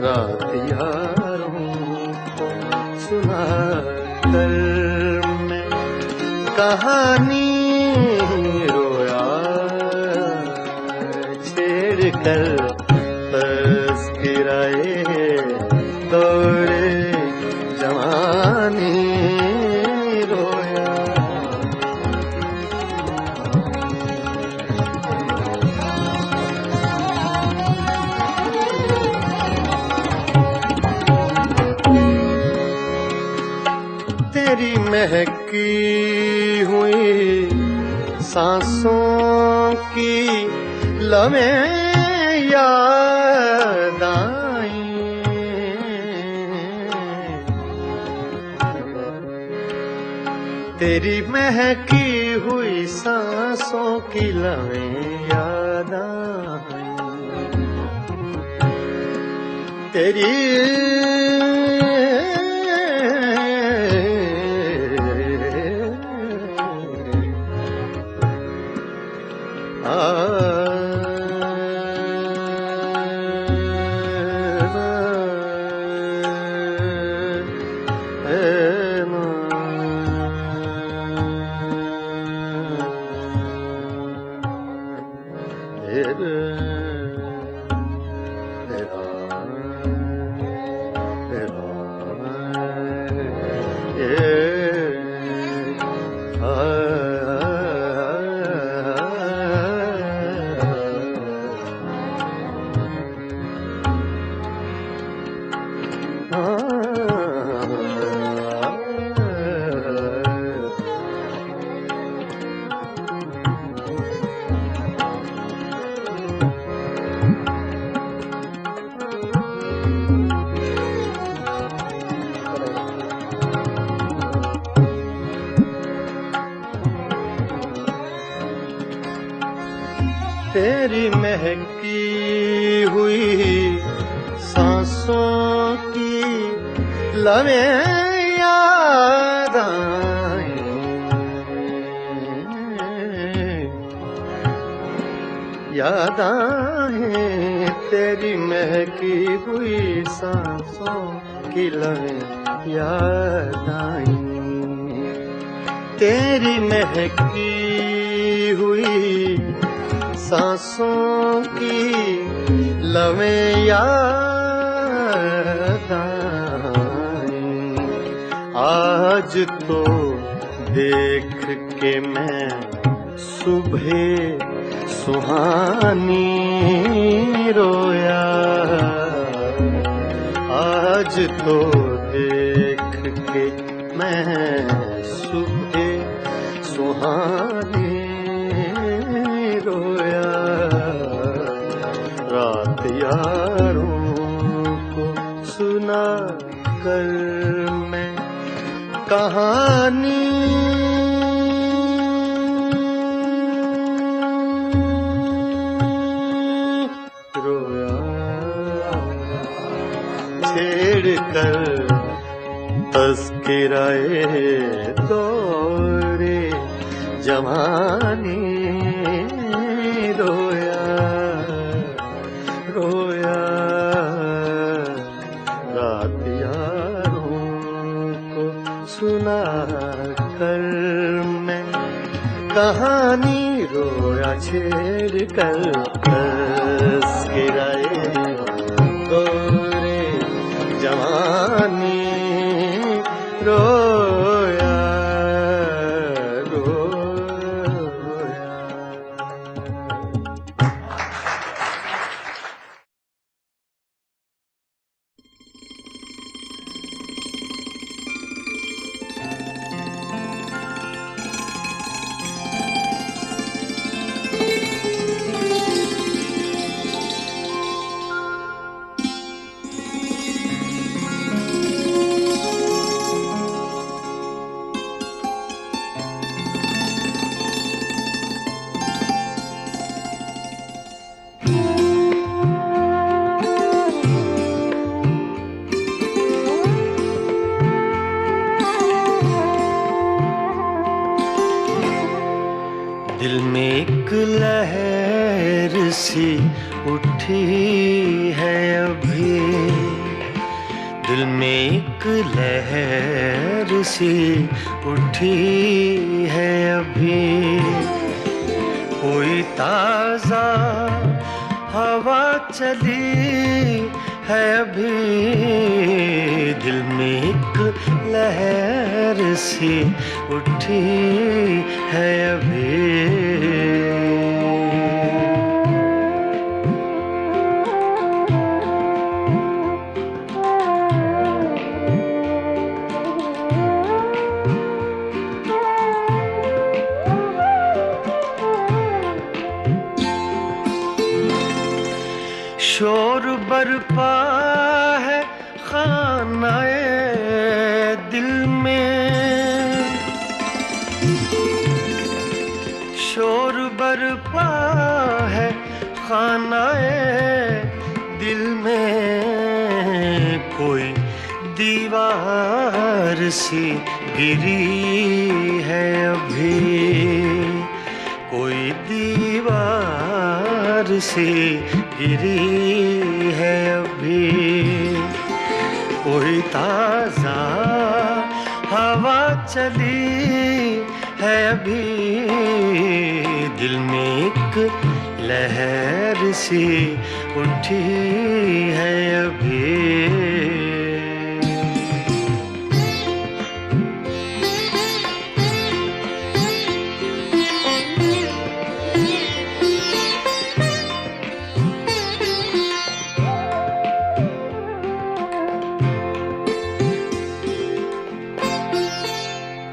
रात यारों को सुना कर मैं कहानी कर तज़किराए दौरे जवानी रोया। तेरी महकी हुई सांसों की लम्हें याद आई, तेरी महकी हुई सांसों की लम्हें याद आई, तेरी तेरी महकी हुई सांसों की लवें याद आए, याद आए तेरी महकी हुई सांसों की लवें याद आई, तेरी महकी हुई सांसों की लवें याद आई। आज तो देख के मैं सुबह सुहानी रोया, आज तो देख के मैं सुबह सुहानी रोया, रात यारों को सुना कर मैं कहानी रोया, छेड़ कर तस्किराए दौरे जवानी रोया, रोया, रात यारों को सुना कर मैं कहानी रोया, छेड़ कर तस्किराए दौरे जवानी रोया, रोया। दिल में एक लहर सी उठी है अभी, दिल में एक लहर सी उठी है अभी, कोई ताजा हवा चली है अभी, दिल में एक लहर सी उठी है अभी। शोर बरपा है खानाए दिल में, शोर बरपा है खानाए दिल में, कोई दीवार सी गिरी है अभी, कोई दीवार सी गिरी है अभी, कोई ताजा हवा चली है अभी, दिल में एक लहर सी उठी है अभी।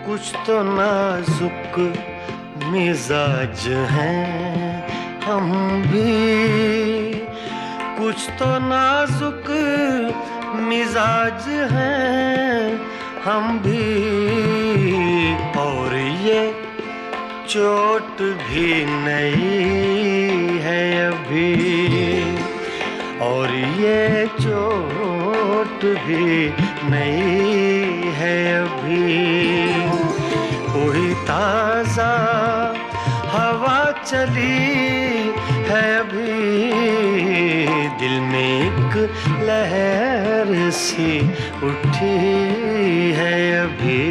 कुछ तो नाजुक मिजाज हैं हम भी, कुछ तो नाजुक मिजाज हैं हम भी, और ये चोट भी नहीं है अभी, और ये चोट भी नहीं है अभी। कोई ताजा हवा चली है अभी, दिल में एक लहर सी उठी है अभी।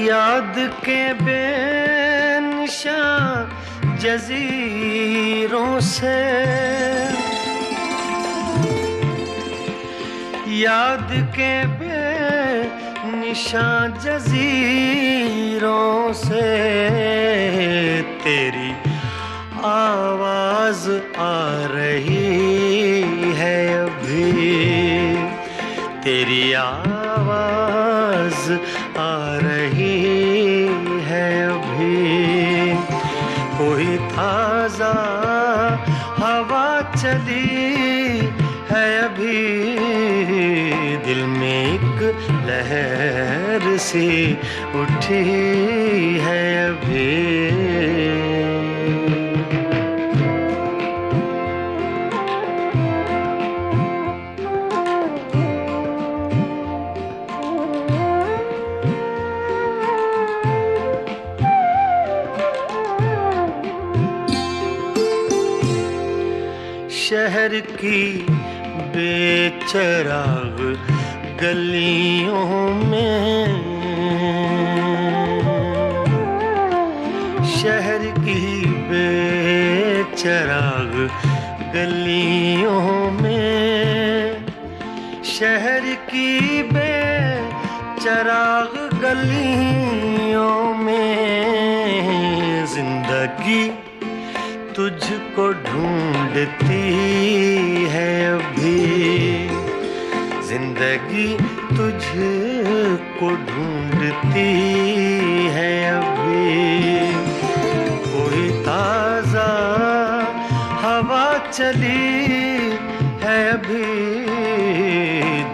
याद के बेनिशान जजीरों से, याद के बेनिशान जजीरों से तेरी आवाज आ रही है अभी, तेरी आवाज आ रही है अभी। कोई ताजा हवा चली है अभी, दिल में एक लहर सी उठी है अभी। शहर की बेचराग गलियों में, शहर की बेचराग गलियों में, शहर की बेचराग गलियों में जिंदगी तुझको ढूंढती है अभी, जिंदगी तुझको ढूंढती है अभी। कोई ताजा हवा चली है अभी,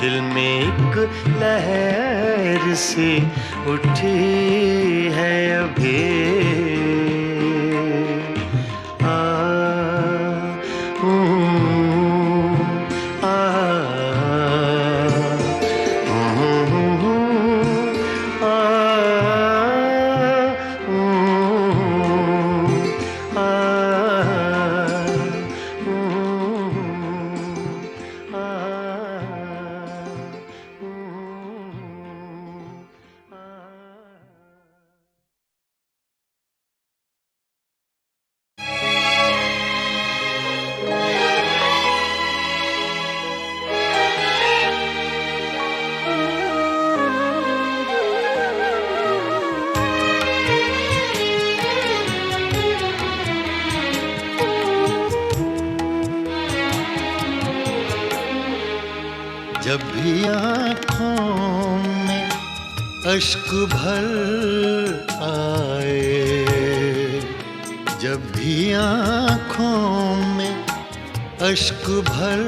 दिल में एक लहर सी उठी है अभी। जब भी आँखों में अश्क भर आए, जब भी आँखों में अश्क भर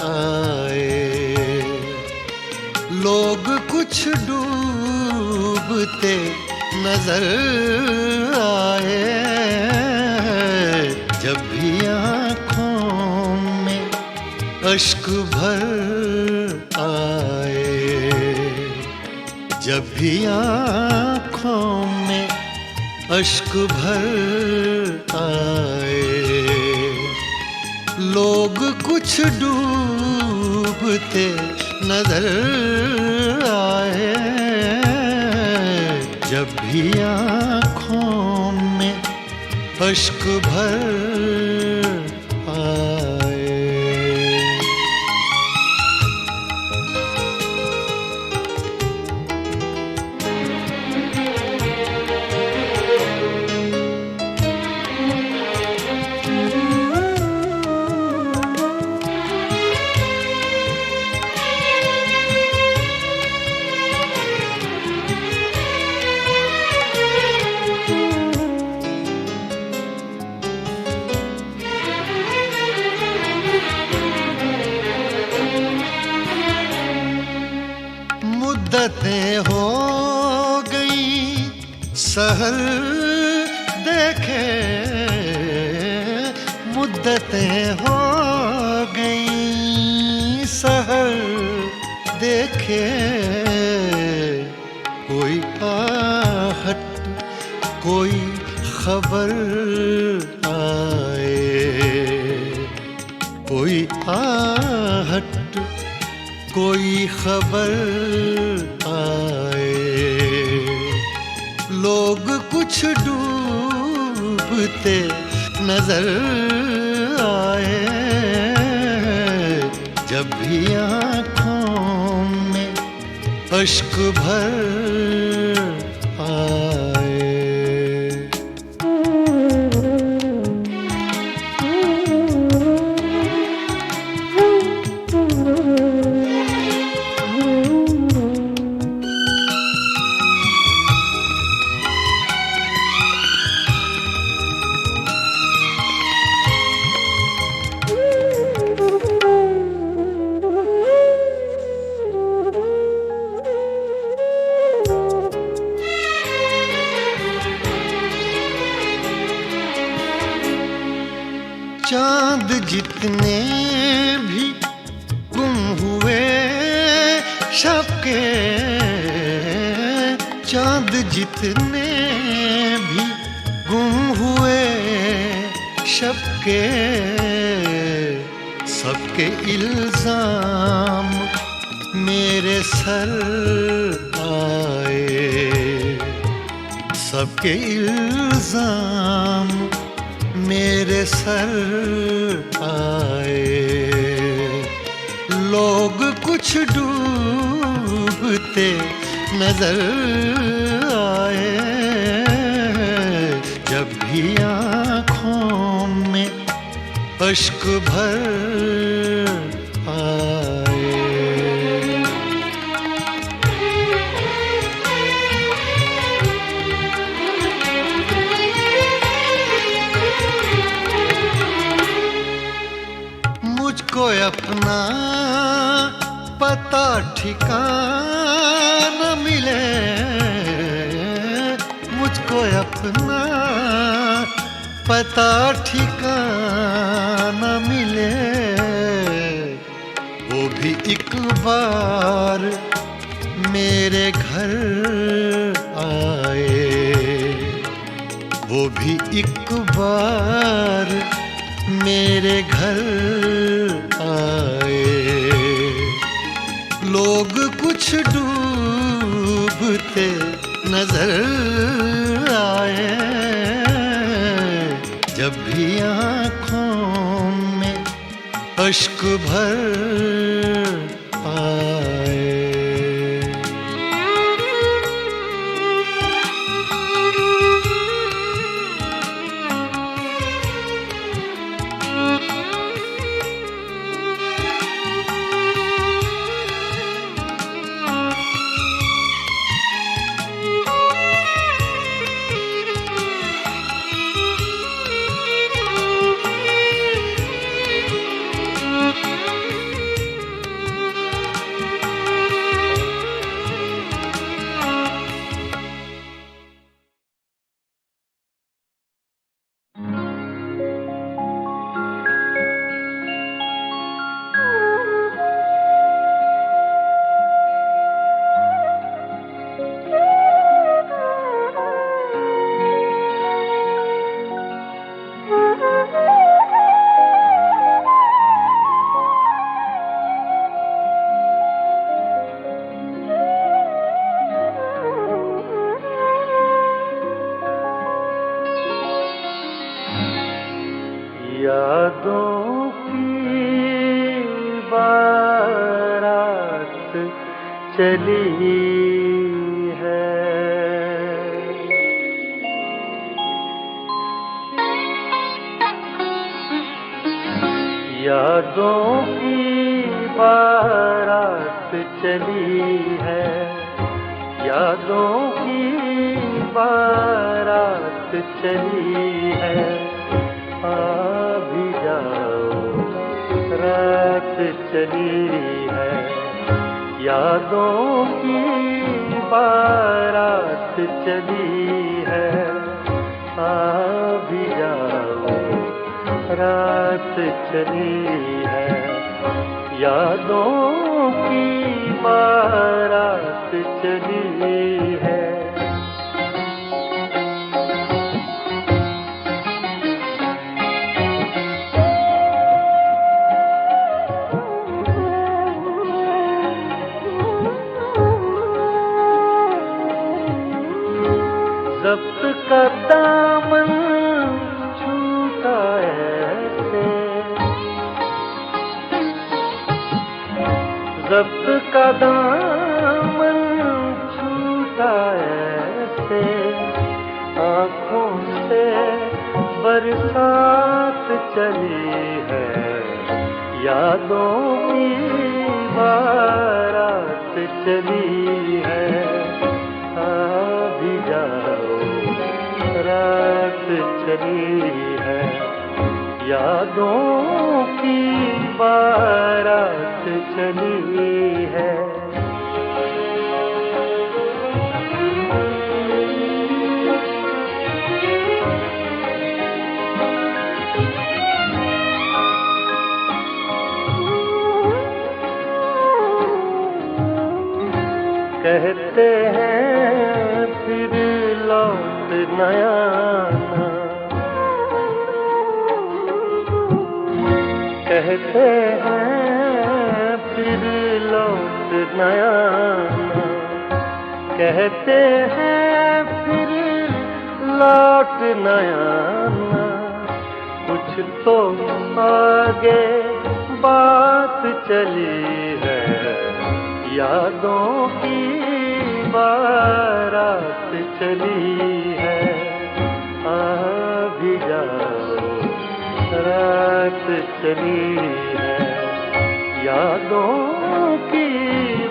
आए, लोग कुछ डूबते नजर आए। जब भी आँखों में अश्क भर आए, जब भी आँखों में अश्क भर आए, लोग कुछ डूबते नजर आए। जब भी आँखों में अश्क भर आए। मुद्दतें हो गई सहर देखे, मुद्दतें हो गई सहर देखे, कोई आहट कोई खबर आए, कोई आहट कोई खबर आए, लोग कुछ डूबते नजर आए, जब भी आँखों में अश्क भर आए। चांद जितने भी गुम हुए शब के, चांद जितने भी गुम हुए शब के, सबके इल्जाम मेरे सर आए, सबके इल्जाम मेरे सर आए, लोग कुछ डूबते नजर आए, जब भी आँखों में अश्क भर आए। मुझको अपना पता ठिकाना मिले, मुझको अपना पता ठिकाना मिले, वो भी एक बार मेरे घर आए, वो भी एक बार मेरे घर आए, लोग कुछ डूबते नजर आए, जब भी आँखों में अश्क भर आए। यादों की बारात चली है, यादों की बारात चली है, यादों की बारात चली है, आ भी जाओ रात चली है, यादों की बारात चली है, आ भी जाओ रात चली है। यादों की बारात चली है। ज़ब्त का दामन छूटा ऐसे, ज़ब्त का दामन छूटा ऐसे, आँखों से बरसात चली है। यादों की बारात चली है, भी जाओ रात चली है। यादों की बारात चली है। कहते हैं फिर लौट न आना, कहते हैं फिर लौट न आना, कहते हैं फिर लौट न आना। कुछ तो आगे बात चली है। यादों की बारात चली है, आ भी जाओ रात चली है। यादों की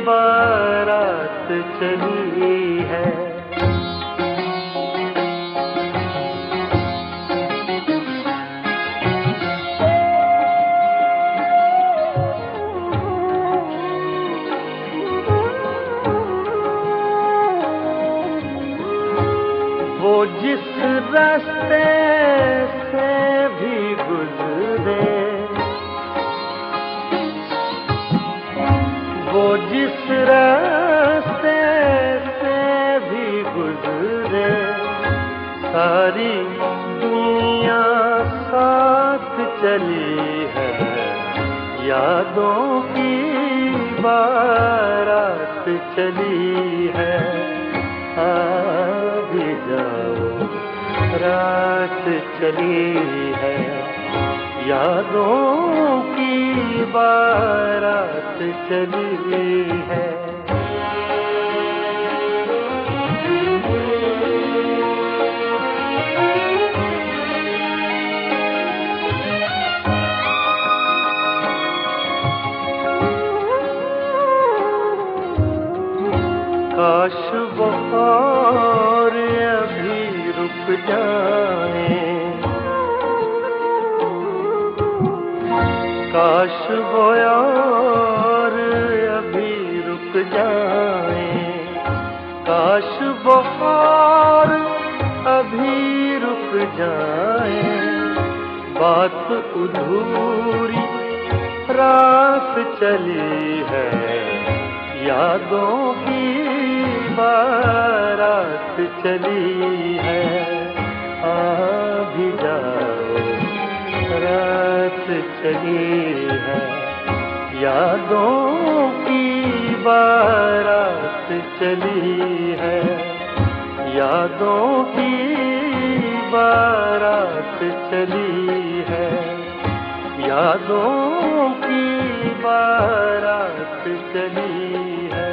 बारात चली है। वो जिस रास्ते से भी गुजरे, वो जिस रास्ते से भी गुजरे, सारी दुनिया साथ चली है। यादों की बारात चली है, आ भी जाओ रात चली है। यादों की बारात चली है। काश वो और अभी रुक जाए, काश वो और अभी रुक जाए, काश वो और अभी रुक जाए। बात अधूरी रात चली है। यादों की बारात चली है, आ भी जाओ रात चली है। यादों की बारात चली है। यादों की बारात चली है। यादों की बारात चली है।